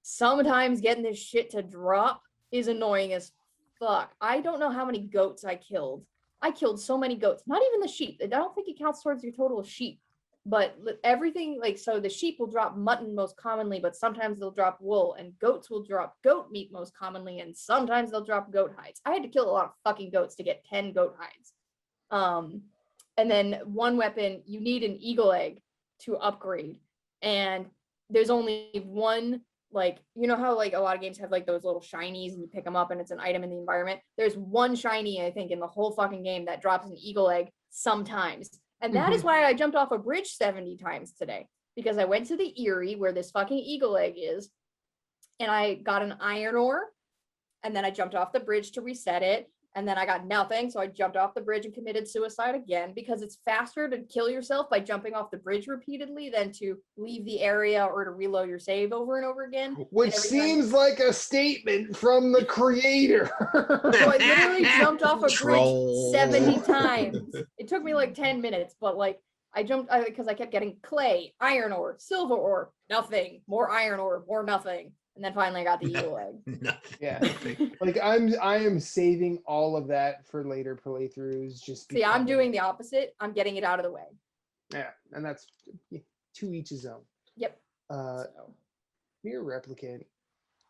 sometimes getting this shit to drop is annoying as fuck. I don't know how many goats I killed. I killed so many goats, not even the sheep. I don't think it counts towards your total of sheep. But everything, like, so the sheep will drop mutton most commonly, but sometimes they'll drop wool, and goats will drop goat meat most commonly, and sometimes they'll drop goat hides. I had to kill a lot of fucking goats to get 10 goat hides. And then one weapon, you need an eagle egg to upgrade. And there's only one, like, you know how like a lot of games have like those little shinies and you pick them up and it's an item in the environment? There's one shiny, I think, in the whole fucking game that drops an eagle egg sometimes. And that is why I jumped off a bridge 70 times today, because I went to the Erie where this fucking eagle egg is, and I got an iron ore, and then I jumped off the bridge to reset it, and then I got nothing, so I jumped off the bridge and committed suicide again, because it's faster to kill yourself by jumping off the bridge repeatedly than to leave the area or to reload your save over and over again. Which Every time- like a statement from the creator. So I literally jumped off a Troll. bridge 70 times. It took me like 10 minutes, but like I jumped because I kept getting clay, iron ore, silver ore, nothing, more iron ore, more nothing. And then finally I got the eagle egg. Nothing. Yeah. Like I am saving all of that for later playthroughs. Just See, I'm because- doing the opposite. I'm getting it out of the way. Yeah, and that's to each his own. Yep. So, Nier Replicant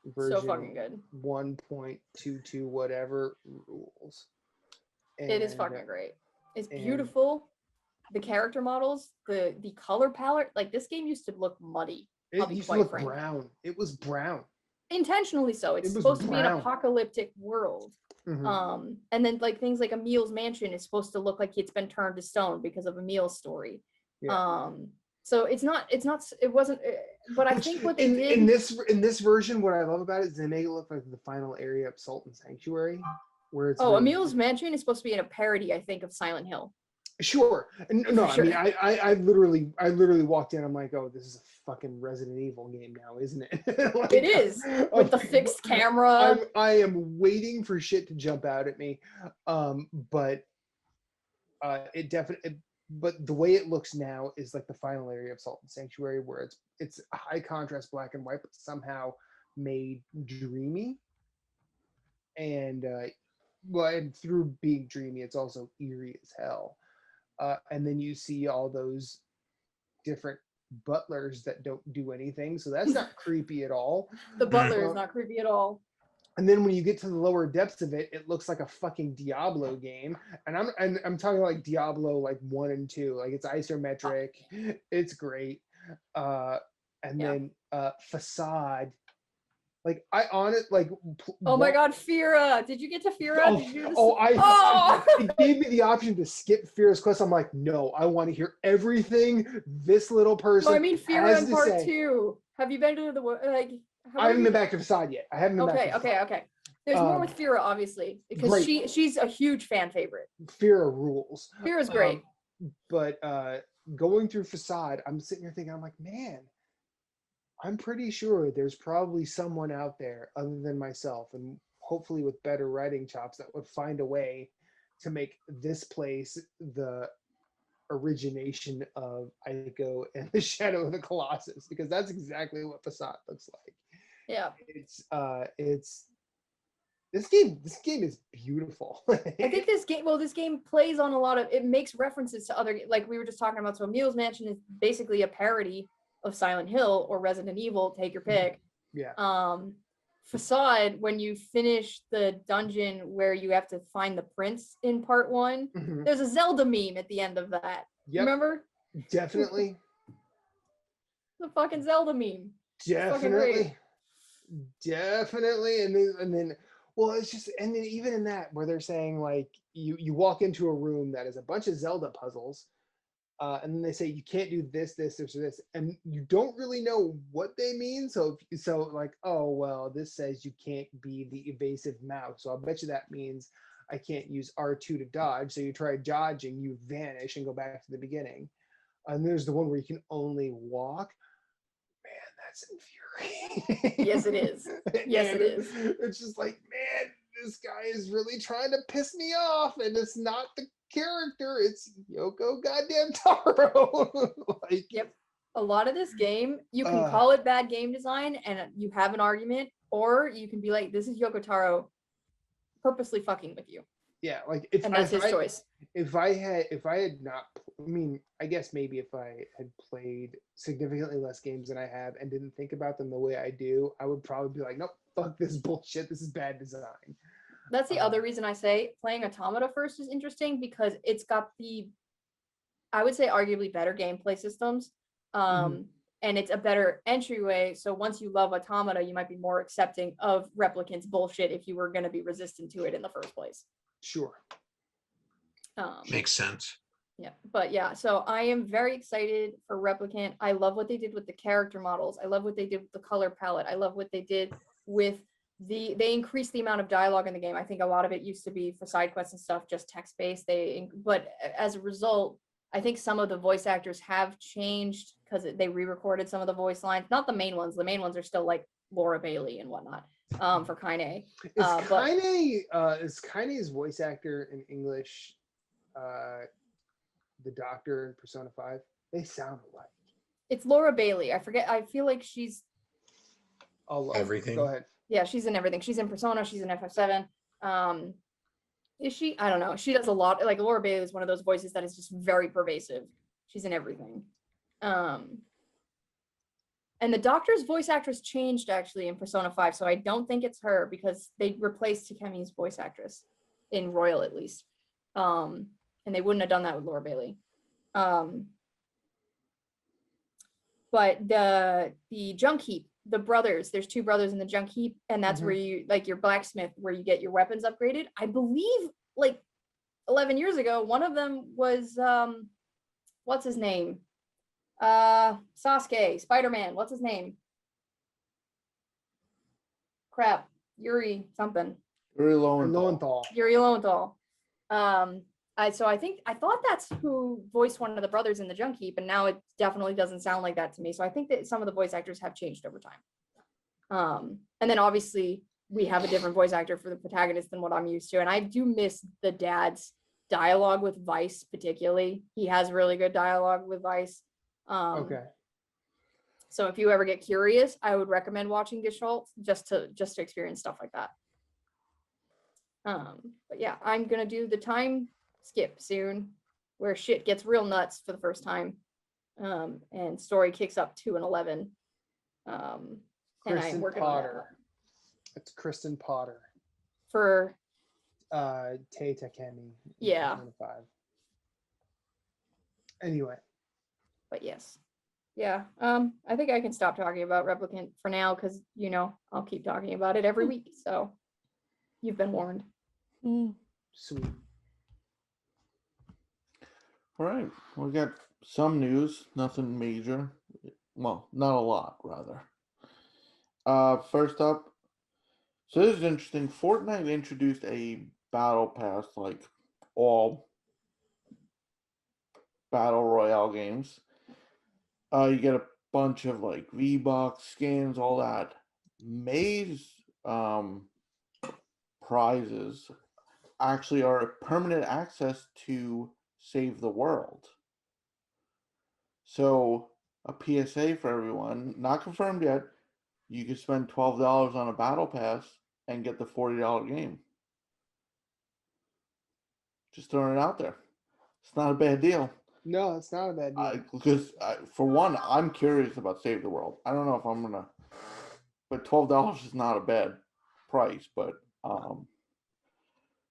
So version fucking good. 1.22 whatever rules. It is And, fucking great. It's and- beautiful. The character models, the color palette, like this game used to look muddy. I'll It be used to quite look frank. brown. It was brown. Intentionally so. It's It was supposed to be an brown. apocalyptic world. Mhm. And then like things like Emil's mansion is supposed to look like it's been turned to stone because of Emil's story. Yeah. So it wasn't, but I Which think what they in, did in this version, what I love about it is they make it look like the final area of Sultan Sanctuary, where it's really- Emil's mansion is supposed to be in a parody, I think, of Silent Hill. Sure. No, For sure. I mean, I literally walked in. I'm like, oh, this is a fucking Resident Evil game now, isn't it? Like, It is, with the like, fixed camera. I am waiting for shit to jump out at me, but it definitely. But the way it looks now is like the final area of Sultan Sanctuary, where it's a high contrast black and white, but somehow made dreamy. And and through being dreamy, it's also eerie as hell. And then you see all those different butlers that don't do anything, so that's not creepy at all. The butler is Well, not creepy at all. And then when you get to the lower depths of it, it looks like a fucking Diablo game. And I'm talking like Diablo like 1 and 2. Like it's isometric. It's great. And Yeah. then Facade. Like I on it like Oh my god, Fira! Did you get to Fira? Oh, Did you do this? oh, it gave me the option to skip Fira's quest. I'm like, no, I want to hear everything this little person No, I mean Fira has in to part say. 2. Have you been to the like? I haven't been back to Facade yet. I haven't been back to Facade. Okay. There's more with Fira, obviously, because great. she's a huge fan favorite. Fira rules. Fira's great. But going through Facade, I'm sitting here thinking, I'm like, man, I'm pretty sure there's probably someone out there other than myself, and hopefully with better writing chops, that would find a way to make this place the origination of Ico and the Shadow of the Colossus, because that's exactly what Passat looks like. Yeah. It's this game is beautiful. I think this game plays on a lot of, it makes references to other, like we were just talking about. So Emil's Mansion is basically a parody of Silent Hill or Resident Evil, take your pick. Yeah. Facade, when you finish the dungeon where you have to find the prince in part 1, Mhm. there's a Zelda meme at the end of that. Yep. Remember? Definitely. The fucking Zelda meme. Definitely. Definitely. And then well, it's just, and then even in that where they're saying like you walk into a room that is a bunch of Zelda puzzles, and then they say you can't do this, or this, and you don't really know what they mean. So like, oh well, this says you can't be the evasive mouse, so I'll bet you that means I can't use R2 to dodge. So you try dodging, you vanish and go back to the beginning. And there's the one where you can only walk. Man, that's infuriating. Yes, it is. Yes, it is. It's just like, man, this guy is really trying to piss me off, and it's not the character, it's Yoko goddamn Taro. Like, Yep. A lot of this game, you can Uh. call it bad game design and you have an argument, or you can be like, this is Yoko Taro purposely fucking with you. yeah, like And that's his choice. If I had not, I mean, I guess maybe if I had played significantly less games than I have and didn't think about them the way I do, I would probably be like, nope, fuck this bullshit. This is bad design. That's the other reason I say playing Automata first is interesting, because it's got the, I would say, arguably better gameplay systems. And it's a better entryway. So once you love Automata, you might be more accepting of Replicant's bullshit if you were going to be resistant to it in the first place. Sure. Makes sense. Yeah, but yeah, so I am very excited for Replicant. I love what they did with the character models. I love what they did with the color palette. I love what they did with they increased the amount of dialogue in the game. I think a lot of it used to be for side quests and stuff, just text-based. But as a result, I think some of the voice actors have changed because they re-recorded some of the voice lines. Not the main ones. The main ones are still like Laura Bailey and whatnot for Kaine. Is Kaine's voice actor in English the Doctor in Persona 5? They sound alike. It's Laura Bailey. I forget. I feel like she's Everything. Go ahead. Yeah, she's in everything. She's in Persona. She's in FF7. Is she? I don't know. She does a lot. Like Laura Bailey is one of those voices that is just very pervasive. She's in everything. And the Doctor's voice actress changed actually in Persona 5, so I don't think it's her because they replaced Takemi's voice actress in Royal at least. And they wouldn't have done that with Laura Bailey. But the junk heap, the brothers, there's 2 brothers in the junk heap, and that's where you, like your blacksmith, where you get your weapons upgraded. I believe like 11 years ago, one of them was what's his name? Sasuke, Spider-Man, what's his name? Crap, Yuri something. Yuri Lowenthal. Yuri Lowenthal. I thought that's who voiced one of the brothers in the junk heap, and now it definitely doesn't sound like that to me. So I think that some of the voice actors have changed over time. And then obviously we have a different voice actor for the protagonist than what I'm used to. And I do miss the dad's dialogue with Vice, particularly. He has really good dialogue with Vice. Okay. So if you ever get curious, I would recommend watching Gestalt just to experience stuff like that. But yeah, I'm gonna do the time skip soon, where shit gets real nuts for the first time, and story kicks up to an 11. And I'm working on that. It's Kristen Potter For Tei Takemi. Yeah. 5. Anyway. But yes. Yeah. I think I can stop talking about Replicant for now because I'll keep talking about it every week. So you've been warned. Sweet. All right, we got some news, nothing major. Well, not a lot, rather. First up, so this is interesting. Fortnite introduced a battle pass, like all battle royale games. You get a bunch of like V-Bucks, skins, all that. May's prizes actually are permanent access to Save the World. So a PSA for everyone, not confirmed yet. You can spend $12 on a battle pass and get the $40 game. Just throwing it out there. It's not a bad deal. No, it's not a bad deal. Because for one, I'm curious about Save the World. I don't know if I'm gonna, but $12 is not a bad price. But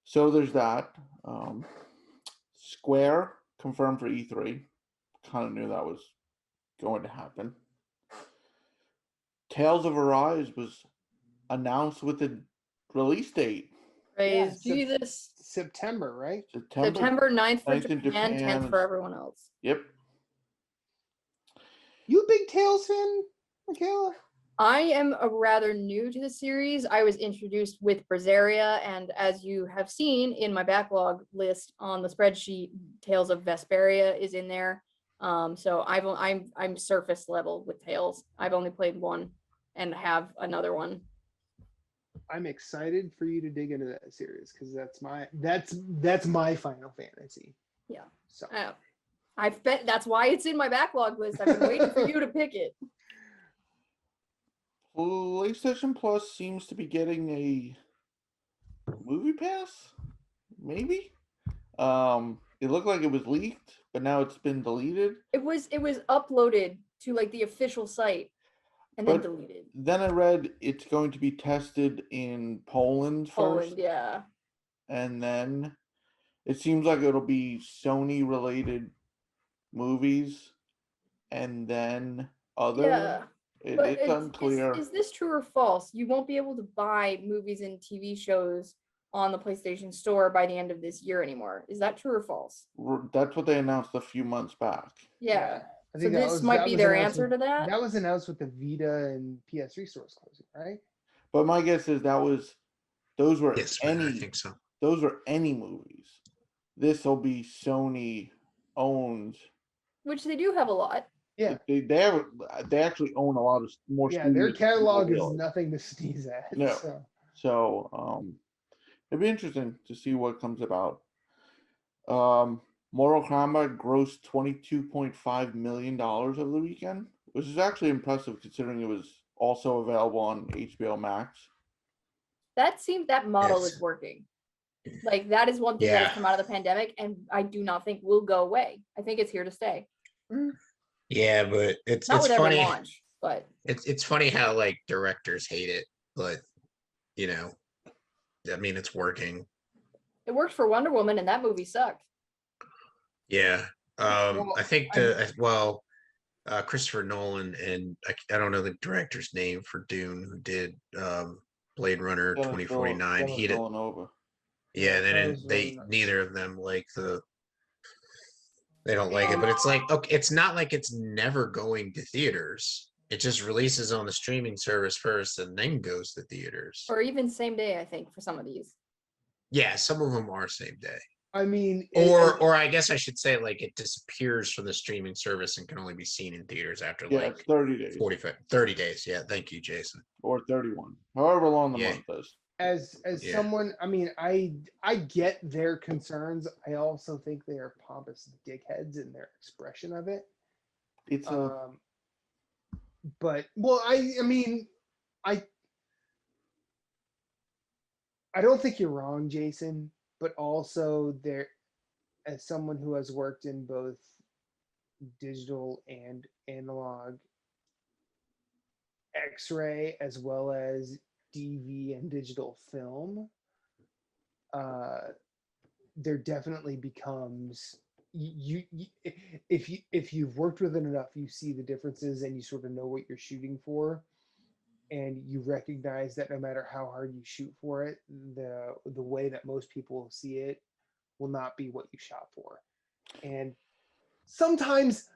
so there's that. Square confirmed for E3. Kind of knew that was going to happen. Tales of Arise was announced with a release date. Praise Yeah, Jesus. September, right? September 9th for 9th in Japan, 10th Japan. for everyone else. Yep. You a big Tales fan, Michaela? I am rather new to the series. I was introduced with Berseria, and as you have seen in my backlog list on the spreadsheet, Tales of Vesperia is in there. So I'm surface level with Tales. I've only played one and have another one. I'm excited for you to dig into that series because that's my Final Fantasy. Yeah. So I've bet that's why it's in my backlog list. I've been waiting for you to pick it. PlayStation Plus seems to be getting a movie pass, maybe. It looked like it was leaked, but now it's been deleted. It was uploaded to like the official site and then But deleted. then I read it's going to be tested in Poland first, Yeah. and then it seems like it'll be Sony related movies, and then other. Yeah. But It's unclear. Is this true or false? You won't be able to buy movies and TV shows on the PlayStation Store by the end of this year anymore. Is that true or false? That's what they announced a few months back. Yeah. I So think this might be their answer to that. That was announced with the Vita and PS3 stores closing, right? But my guess is those were Yes, any. I think so. Those were any movies. This will be Sony owned. Which they do have a lot. Yeah. They actually own a lot of more. Yeah, their catalog is really. nothing to sneeze at. No. So It'd be interesting to see what comes about. Mortal Kombat grossed $22.5 million over the weekend, which is actually impressive considering it was also available on HBO Max. That model is working. Like that is one thing that has come out of the pandemic, and I do not think will go away. I think it's here to stay. Yeah, but it's Not with funny. every launch, but It's funny how like directors hate it, but I mean it's working. it worked for Wonder Woman, and that movie sucked. Yeah. Well, I think Christopher Nolan and I don't know the director's name for Dune who did Blade Runner 2049. He did. Yeah, neither of them like they don't like it, but it's like okay, it's not like it's never going to theaters. It just releases on the streaming service first and then goes to theaters. Or even same day, I think, for some of these. Yeah, some of them are same day. I mean, or I guess I should say like it disappears from the streaming service and can only be seen in theaters after like 30 days. 30 days. Yeah, thank you, Jason. Or 31. However long the month is. As someone, I mean, I get their concerns. I also think they are pompous dickheads in their expression of it. It's but well, I mean, I don't think you're wrong, Jason, but also there, as someone who has worked in both digital and analog X-ray as well as DV and digital film, there definitely becomes if you've worked with it enough, you see the differences and you sort of know what you're shooting for, and you recognize that no matter how hard you shoot for it, the way that most people see it will not be what you shot for. And sometimes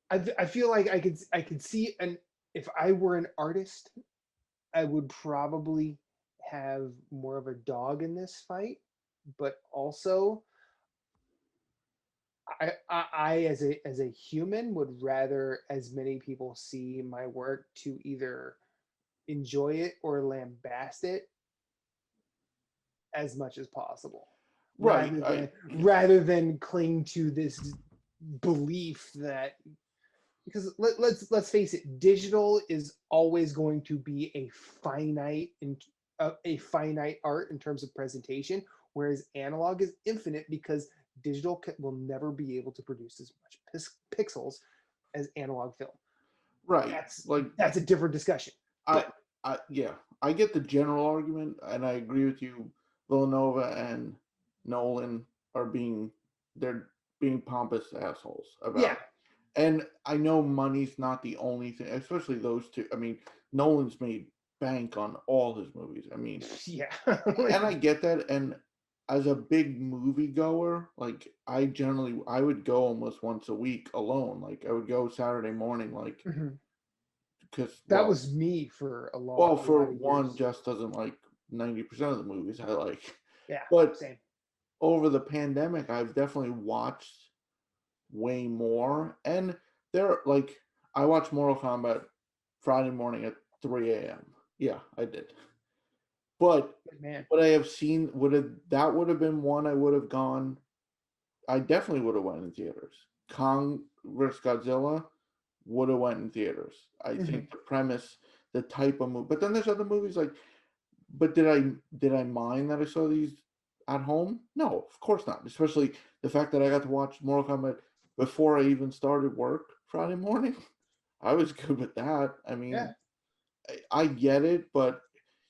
I feel like I could see, and if I were an artist, I would probably have more of a dog in this fight, but also I as a human would rather as many people see my work to either enjoy it or lambast it as much as possible, Right. rather than cling to this belief that, because let's face it, digital is always going to be a finite a finite art in terms of presentation, whereas analog is infinite because digital will never be able to produce as much pixels as analog film. Right. That's a different discussion. But Yeah, I get the general argument, and I agree with you. Villanova and Nolan they're being pompous assholes about yeah, it. And I know money's not the only thing, especially those two. I mean, Nolan's made bank on all his movies. I mean, yeah. and I get that. And as a big movie goer, like I would go almost once a week alone. Like I would go Saturday morning, like Mhm. because That was me for a long. well, a for lot of one, years. Jess doesn't like 90% of the movies I like. Yeah, But same. over the pandemic, I've definitely watched way more. And they're like, I watched Mortal Kombat Friday morning at 3 a.m. Yeah, I did. But Good man. what I have seen would have been one I would have gone. I definitely would have went in theaters. Kong vs. Godzilla would have went in theaters. I think the premise, the type of movie. But then there's other movies like. But did I mind that I saw these at home? No, of course not. Especially the fact that I got to watch Mortal Kombat before I even started work Friday morning. I was good with that. I mean, Yeah. I get it, but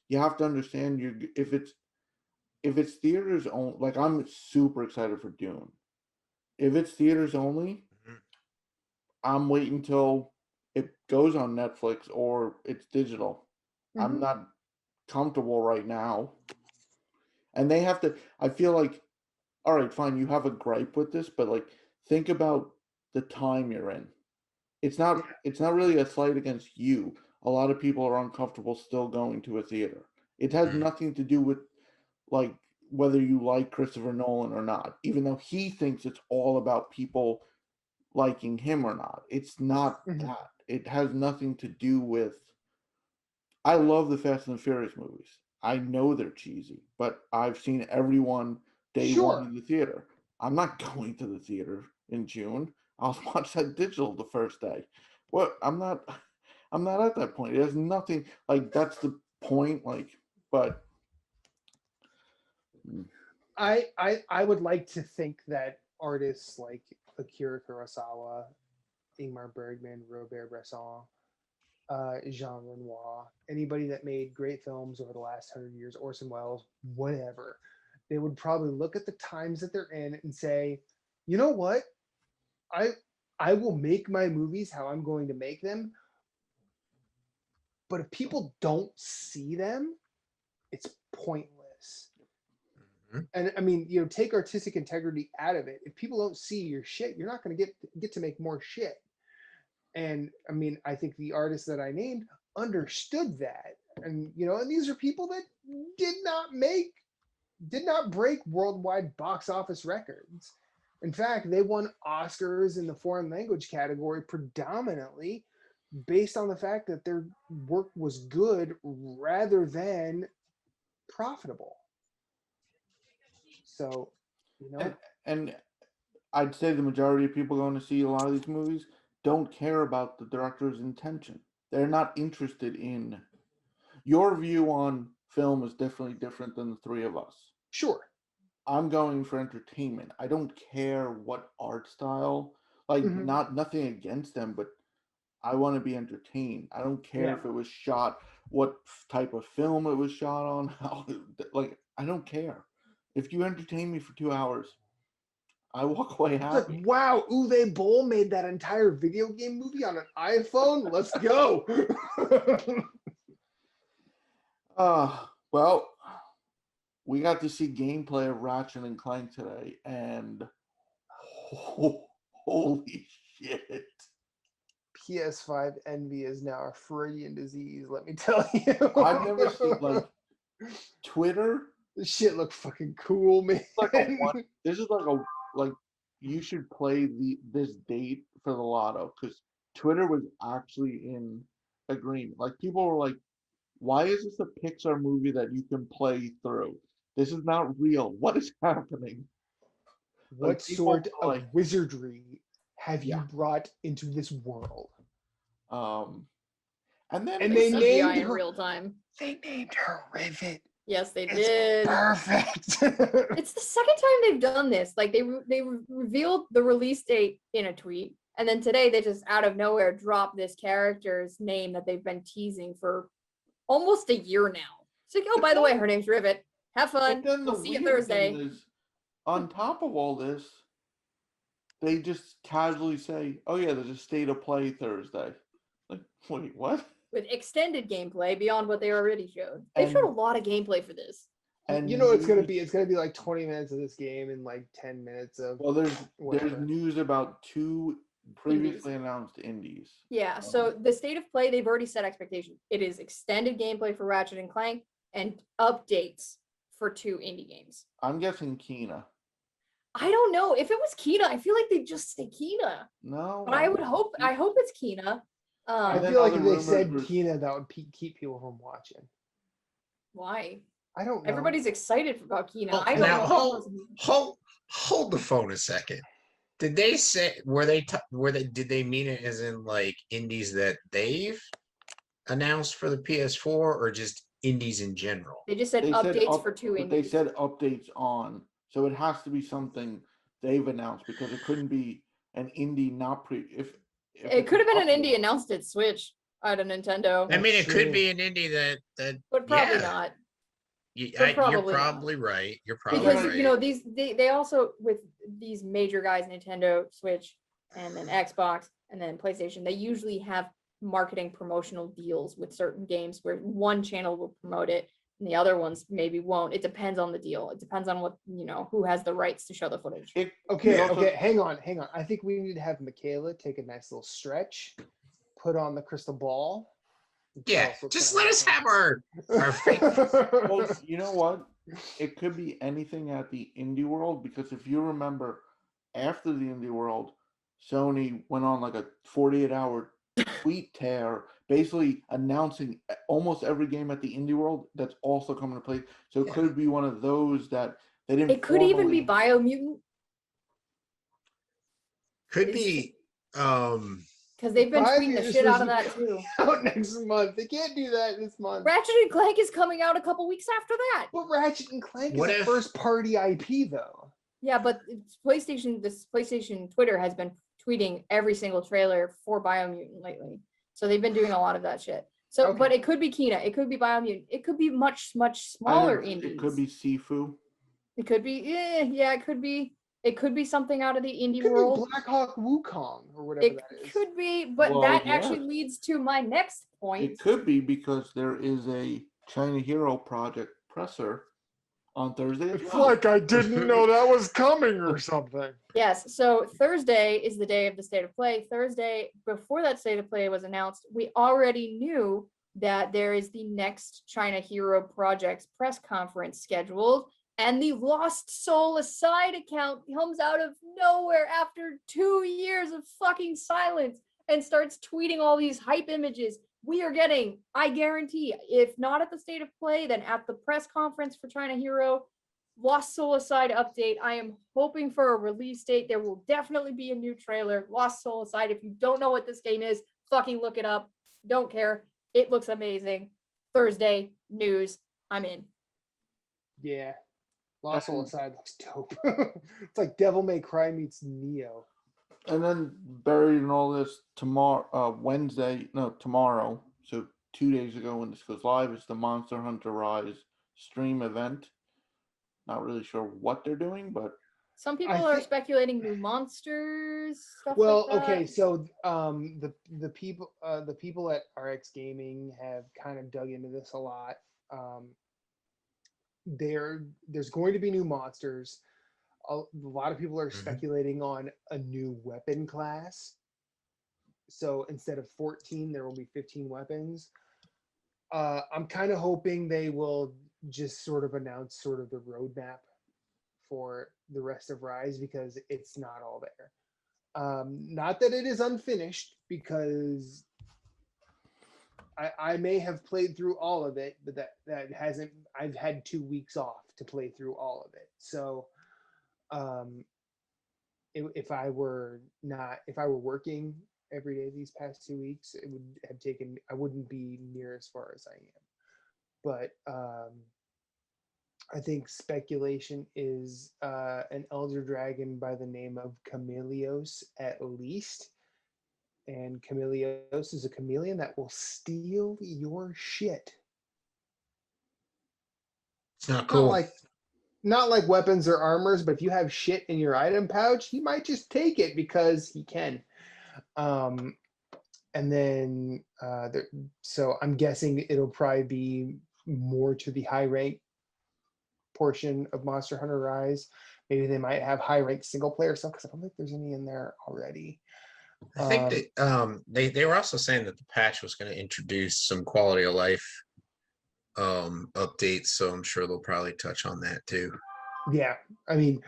you have to understand if it's theaters only. Like I'm super excited for Dune. If it's theaters only, Mhm. I'm waiting till it goes on Netflix or it's digital. I'm not comfortable right now. And they have to, I feel like, all right, fine, you have a gripe with this, but like think about the time you're in. It's not really a slight against you. A lot of people are uncomfortable still going to a theater. It has Mhm. nothing to do with like whether you like Christopher Nolan or not, even though he thinks it's all about people liking him or not. It's not that. It has nothing to do with. I love the Fast and the Furious movies. I know they're cheesy, but I've seen everyone day one Sure. in the theater. I'm not going to the theater in June. I'll watch that digital the first day. What? I'm not at that point. It has nothing like that's the point. Like, but I would like to think that artists like Akira Kurosawa, Ingmar Bergman, Robert Bresson, Jean Renoir, anybody that made great films over the last 100 years, Orson Welles, whatever, they would probably look at the times that they're in and say, you know what, I I will make my movies how I'm going to make them, but if people don't see them, it's pointless. Mhm. And I mean, take artistic integrity out of it. If people don't see your shit, you're not going to get to make more shit. And I mean, I think the artists that I named understood that. And and these are people that did not make did not break worldwide box office records. In fact, they won Oscars in the foreign language category predominantly based on the fact that their work was good rather than profitable. So, you and know, and I'd say the majority of people going to see a lot of these movies don't care about the director's intention. They're not interested in your view on film is definitely different than the three of us. sure. I'm going for entertainment. I don't care what art style. Like Mhm. nothing against them, but I want to be entertained. I don't care Yeah. if it was shot, what type of film it was shot on. How, like I don't care. If you entertain me for 2 hours, I walk away It's like, happy. wow, Uwe Boll made that entire video game movie on an iPhone. Let's go. Well, we got to see gameplay of Ratchet and Clank today, and holy shit! PS5 envy is now a Freudian disease, let me tell you. I've never seen like Twitter. This shit look fucking cool, man. Like a one. This is like you should play this date for the lotto because Twitter was actually in agreement. Like people were like, "Why is this a Pixar movie that you can play through? This is not real. What is happening?" What Like, people sort were of like, wizardry have you Yeah. brought into this world? um, and then And Like they CGI named in her. real time. They named her Rivet. Yes, they It's did. perfect. It's the second time they've done this. Like they revealed the release date in a tweet, and then today they just out of nowhere dropped this character's name that they've been teasing for almost a year now. It's like, oh, by the way, her name's Rivet. Have fun. But then the We'll see you weird thing Thursday. is, on top of all this, they just casually say, "Oh yeah, there's a state of play Thursday." Like, wait, what? With extended gameplay beyond what they already showed. They showed a And lot of gameplay for this. and You know it's gonna news- be. It's gonna be like 20 minutes of this game and like 10 minutes of Well, there's whatever. news about 2 previously announced indies. Yeah, so the state of play, they've already set expectations. It is extended gameplay for Ratchet and Clank and updates for 2 indie games. I'm guessing Kena. I don't know. If it was Kena, I feel like they'd just say Kena. No, But I hope it's Kena. I then feel like if other they said rumors were- Kina, that would keep people from watching. Why? I don't know. Everybody's excited about Kena. Well, I don't now know. hold the phone a second. Did they say did they mean it as in like indies that they've announced for the PS4 or just indies in general? They just said They said updates up- for 2 but indies. they said updates on, so it has to be something they've announced because it couldn't be an indie not if It it's could have been an update. indie announced at Switch at a Nintendo, I mean, it could true. be an indie that but probably yeah, not. you're probably not. probably right. You're probably Because right. you know they also with these major guys, Nintendo, Switch, and then Xbox, and then PlayStation, they usually have marketing promotional deals with certain games where one channel will promote it and the other ones maybe won't. It depends on the deal. It depends on what who has the rights to show the footage. Okay, also- okay, hang on. I think we need to have Michaela take a nice little stretch, put on the crystal ball. and tell Yeah, us what's just gonna let us have our fake. Well, you know what? It could be anything at the indie world because if you remember, after the indie world, Sony went on like a 48-hour tweet tear, basically announcing almost every game at the indie world that's also coming to play. So it Yeah. could be one of those that they didn't. It could even be formally- Biomutant Could Is- be because they've been tweeting the Biomutant is shit out of supposed that to be too. Out next month. They can't do that this month. Ratchet and Clank is coming out a couple weeks after that. But Ratchet and Clank What is a if- first party IP though. Yeah, but this PlayStation Twitter has been tweeting every single trailer for Biomutant lately. So they've been doing a lot of that shit. So, Okay. but it could be Kena, it could be Biomutant, it could be much I smaller think indies. It could be Sifu. It could be, yeah, it could be. It could be something out of the It indie could world. be Black Hawk Wukong or whatever It that is. could be, but Well, that actually yes. leads to my next point. It could be because there is a China Hero Project presser on Thursday. as It's well. like I didn't know that was coming or something. Yes, so Thursday is the day of the state of play. Thursday, before that state of play was announced, we already knew that there is the next China Hero Projects press conference scheduled, and the Lost Soul Aside account comes out of nowhere after 2 years of fucking silence and starts tweeting all these hype images. We are getting, I guarantee, if not at the state of play, then at the press conference for China Hero, Lost Soul Aside update. I am hoping for a release date. There will definitely be a new trailer. Lost Soul Aside. If you don't know what this game is, fucking look it up. Don't care. It looks amazing. Thursday news. I'm in. Yeah. Lost Soul Aside looks dope. It's like Devil May Cry meets Neo. And then buried in all this tomorrow, tomorrow. So 2 days ago when this goes live, is the Monster Hunter Rise stream event. Not really sure what they're doing, but Some people I are think- speculating new monsters. Stuff Well, like that. okay, so the people at RX Gaming have kind of dug into this a lot. There's going to be new monsters. A lot of people are Mhm. speculating on a new weapon class. So instead of 14, there will be 15 weapons. I'm kind of hoping they will just sort of announce sort of the roadmap for the rest of Rise because it's not all there. Not that it is unfinished, because I may have played through all of it, but that hasn't. I've had 2 weeks off to play through all of it. So, if I were working every day these past 2 weeks, it would have taken. I wouldn't be near as far as I am. But I think speculation is an elder dragon by the name of Chameleos at least. And Chameleos is a chameleon that will steal your shit. It's not cool. Not like weapons or armors, but if you have shit in your item pouch, he might just take it because he can. And then so I'm guessing it'll probably be more to the high rank portion of Monster Hunter Rise. Maybe they might have high rank single player stuff, because I don't think there's any in there already. I think they were also saying that the patch was going to introduce some quality of life updates, so I'm sure they'll probably touch on that too. Yeah, I mean,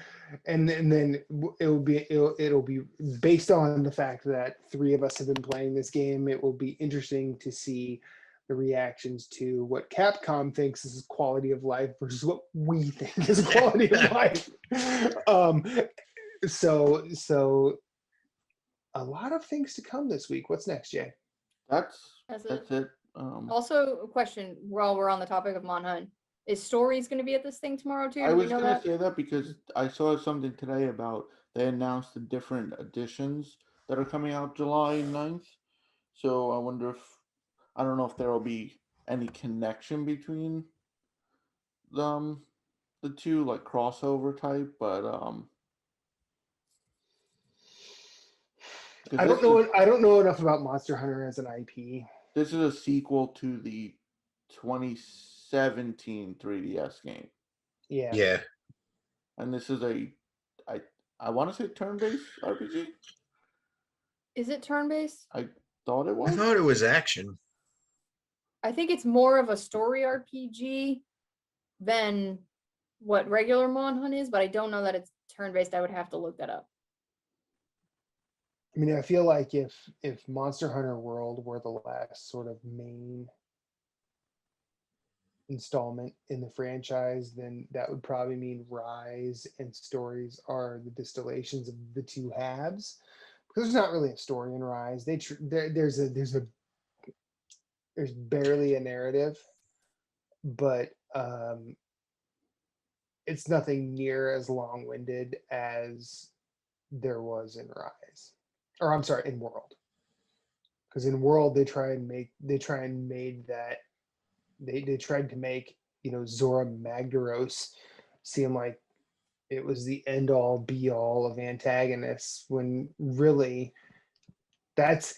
and then it'll be based on the fact that 3 of us have been playing this game. It will be interesting to see the reactions to what Capcom thinks is quality of life versus what we think is quality of life. So a lot of things to come this week. What's next, Jay? That's it. it. Also, a question while we're on the topic of Mon. Is Stories going to be at this thing tomorrow too? I Do we was know gonna that? say that because I saw something today about they announced the different editions that are coming out July 9th. So I wonder if I don't know if there will be any connection between the two, like crossover type, but 'cause I don't know enough about Monster Hunter as an IP. this is a sequel to the 2017 3DS game. Yeah. Yeah. And this is I want to say turn-based RPG. Is it turn-based? I thought it I was. thought it was action. I think it's more of a story RPG than what regular Mon is, but I don't know that it's turn-based. I would have to look that up. I mean, I feel like if Monster Hunter World were the last sort of main installment in the franchise, then that would probably mean Rise and Stories are the distillations of the two halves. Because there's not really a story in Rise. There's barely a narrative, but it's nothing near as long-winded as there was in Rise, or I'm sorry, in World. Because in World they tried to make Zora Magdaros seem like it was the end all be all of antagonists, when really that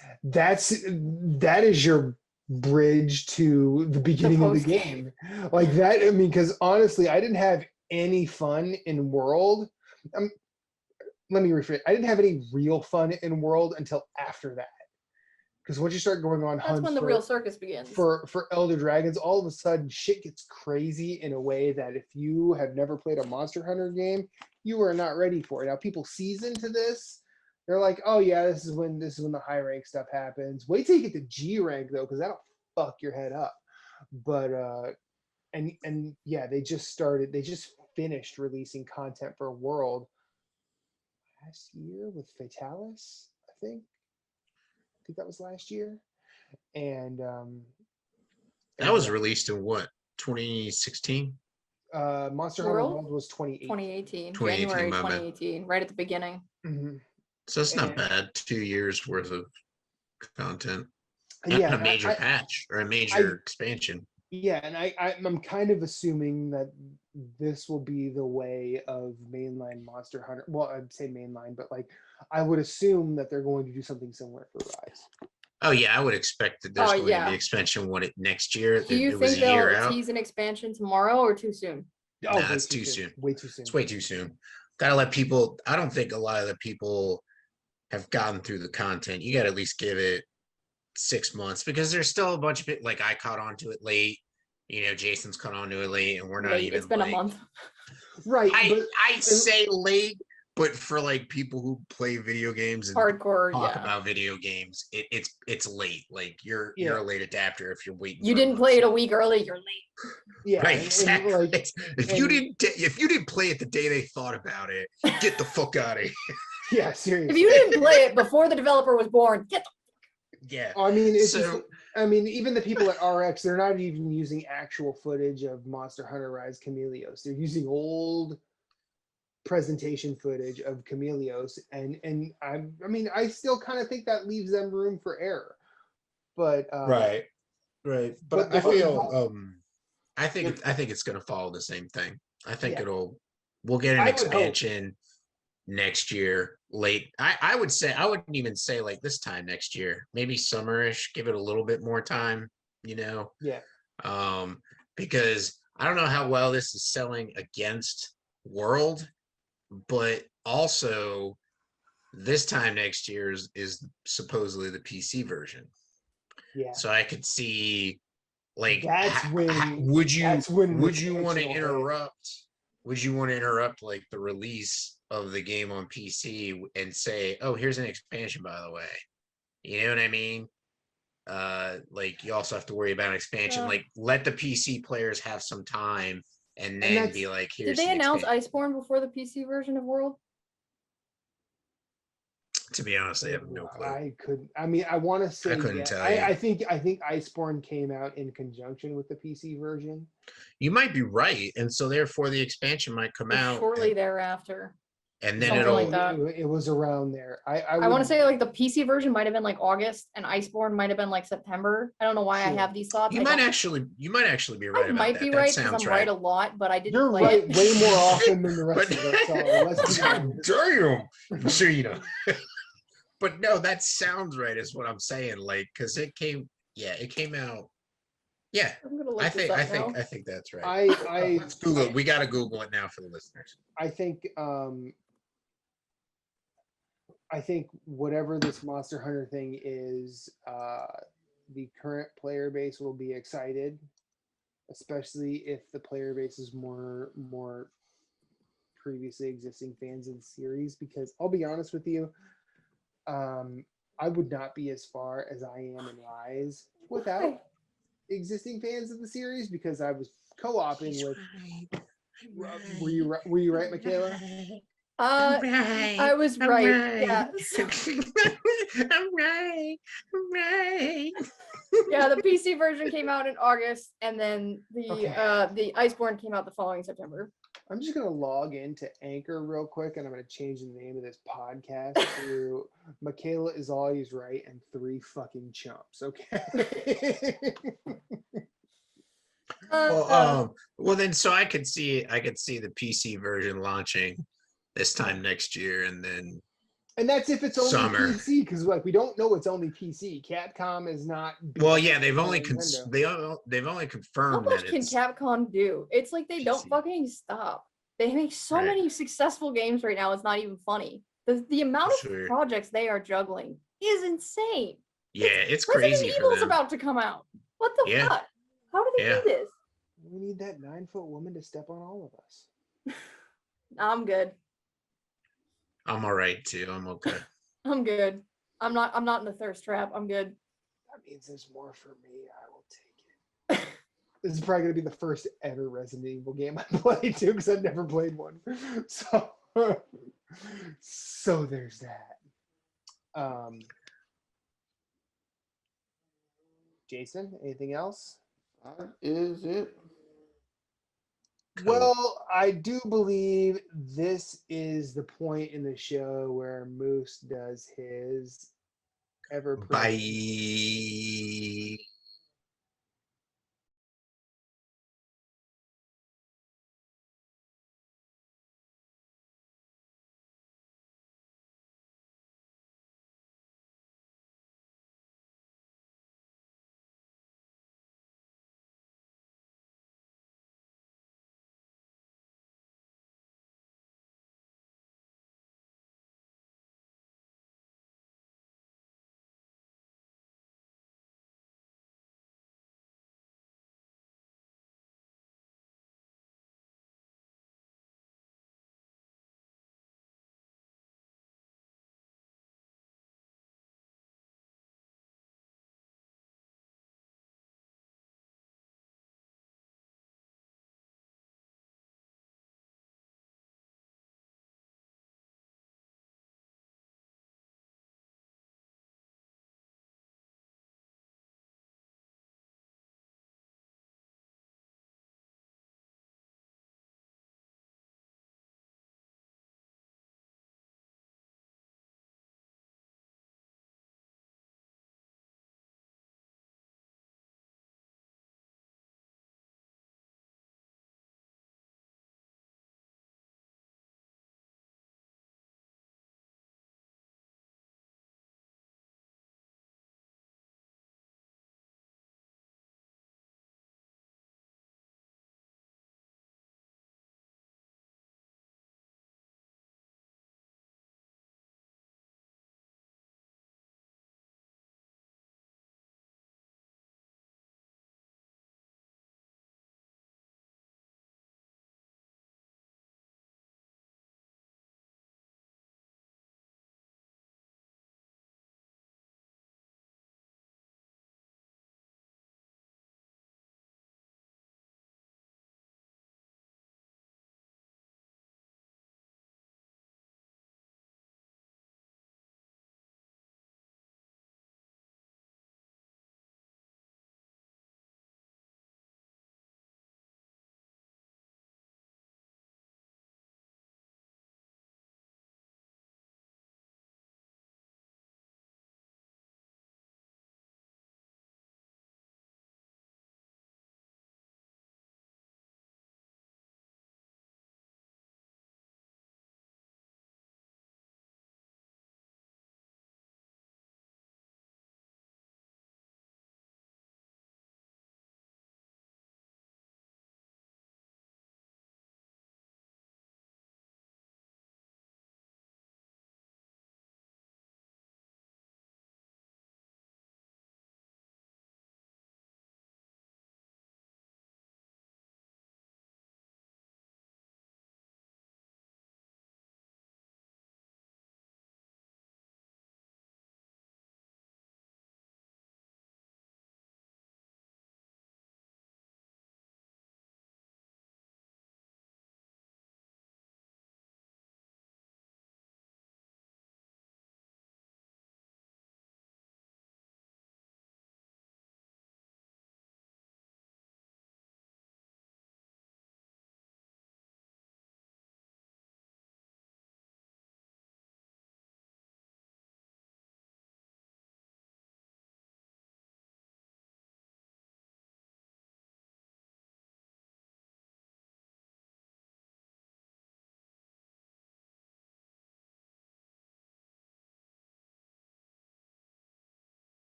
is your bridge to the beginning of the game. Like that, I mean, because honestly, I didn't have any fun in World. Let me rephrase. I didn't have any real fun in World until after that. Because once you start going on That's hunts when the real circus begins. for Elder Dragons, all of a sudden shit gets crazy in a way that if you have never played a Monster Hunter game, you are not ready for it. Now people season to this, they're like, oh yeah, this is when the high rank stuff happens. Wait till you get to G rank though, because that'll fuck your head up. But and yeah, they just finished releasing content for World last year with Fatalis, I think that was last year. And That was released in what, 2016? Monster Hunter World was 2018. 2018, 2018, January my bad. 2018, right at the beginning. Mhm. So it's not bad. 2 years worth of content. And And yeah, a major patch or a major expansion. Yeah, and I'm kind of assuming that this will be the way of mainline Monster Hunter. Well, I'd say mainline, but like I would assume that they're going to do something similar for Rise. Oh yeah, I would expect that there's going to be expansion next year. Do you think they'll tease an expansion tomorrow or too soon? Oh, nah, it's too soon. Way too soon. It's way too soon. Gotta let people. I don't think a lot of the people have gotten through the content. You got to at least give it 6 months, because there's still a bunch of it. Like I caught on to it late. Jason's caught on to it late, and we're not even. It's been a month. Right. I say late, but for like people who play video games and Hardcore, talk yeah. about video games, it's late. Like you're a late adapter if you're waiting. You for didn't months. play it a week early, you're late. Yeah. Right, and, exactly. like, if you didn't play it the day they thought about it, get the fuck out of here. yeah, seriously. If you didn't play it before the developer was born, get the Yeah. I mean, it's So- just, I mean, even the people at RX, they're not even using actual footage of Monster Hunter Rise Chameleos. They're using old presentation footage of Chameleos, and I mean, I still kind of think that leaves them room for error. But right. But but I the- feel I think it's gonna follow the same thing. I think Yeah. we'll get an I would hope. expansion next year late. I would say I wouldn't even say like this time next year, maybe summerish, give it a little bit more time, yeah, because I don't know how well this is selling against World, but also this time next year is supposedly the PC version. yeah. So I could see like That's when would you that's when want to retention will hit. interrupt like the release of the game on PC and say, oh, here's an expansion, by the way. You know what I mean? Like you also have to worry about expansion. Yeah. Like let the PC players have some time and then that's- be like, Did here's they the announce expansion. Iceborne before the PC version of World? To be honest, I have no clue. I couldn't. I mean, I want to say couldn't yeah. tell you. I think Iceborne came out in conjunction with the PC version. You might be right, and so therefore the expansion might come Or out shortly thereafter. and then something it'll like that. It was around there. I I want to would- say like the PC version might have been like August and Iceborne might have been like September. I don't know why I Sure. have these thoughts. you I might don't- actually be right I about might that. be That right because sounds I'm right a lot, but I didn't You're play right it. way more often than the rest But- of us are. Let's be honest. Damn, sure you know. But no, that sounds right. Is what I'm saying. Like, because it came out. Yeah, I'm gonna look I this think up I think now. I think that's right. I Let's Google it. We got to Google it now for the listeners. I think whatever this Monster Hunter thing is, the current player base will be excited, especially if the player base is more previously existing fans of the series. Because I'll be honest with you, I would not be as far as I am in Rise without existing fans of the series, because I was co-oping with. Were you right, Michaela? I was right. Yes. I'm right. Yeah, the PC version came out in August, and then Okay. the Iceborne came out the following September. I'm just gonna log into Anchor real quick, and I'm gonna change the name of this podcast to "Michaela is always right" and 3 fucking chumps. Okay. Well, then, so I could see the PC version launching this time next year, and then And that's if it's only Summer. PC, because like we don't know it's only PC. Capcom is not. well, yeah, they've only Nintendo. they've only How confirmed much that can it's Capcom do? It's like they don't PC. fucking stop. They make so Right. many successful games right now. It's not even funny. The amount of Sure. projects they are juggling is insane. yeah, it's Resident crazy for Evil's them. about to come out. What the Yeah. fuck? How do they Yeah. do this? We need that 9-foot woman to step on all of us. I'm good. I'm all right too. I'm okay. I'm good. I'm not in the thirst trap. I'm good. That means there's more for me. I will take it. This is probably gonna be the first ever Resident Evil game I play too, because I've never played one. So there's that. Jason, anything else? That is it. Cool. Well, I do believe this is the point in the show where Moose does his ever Bye.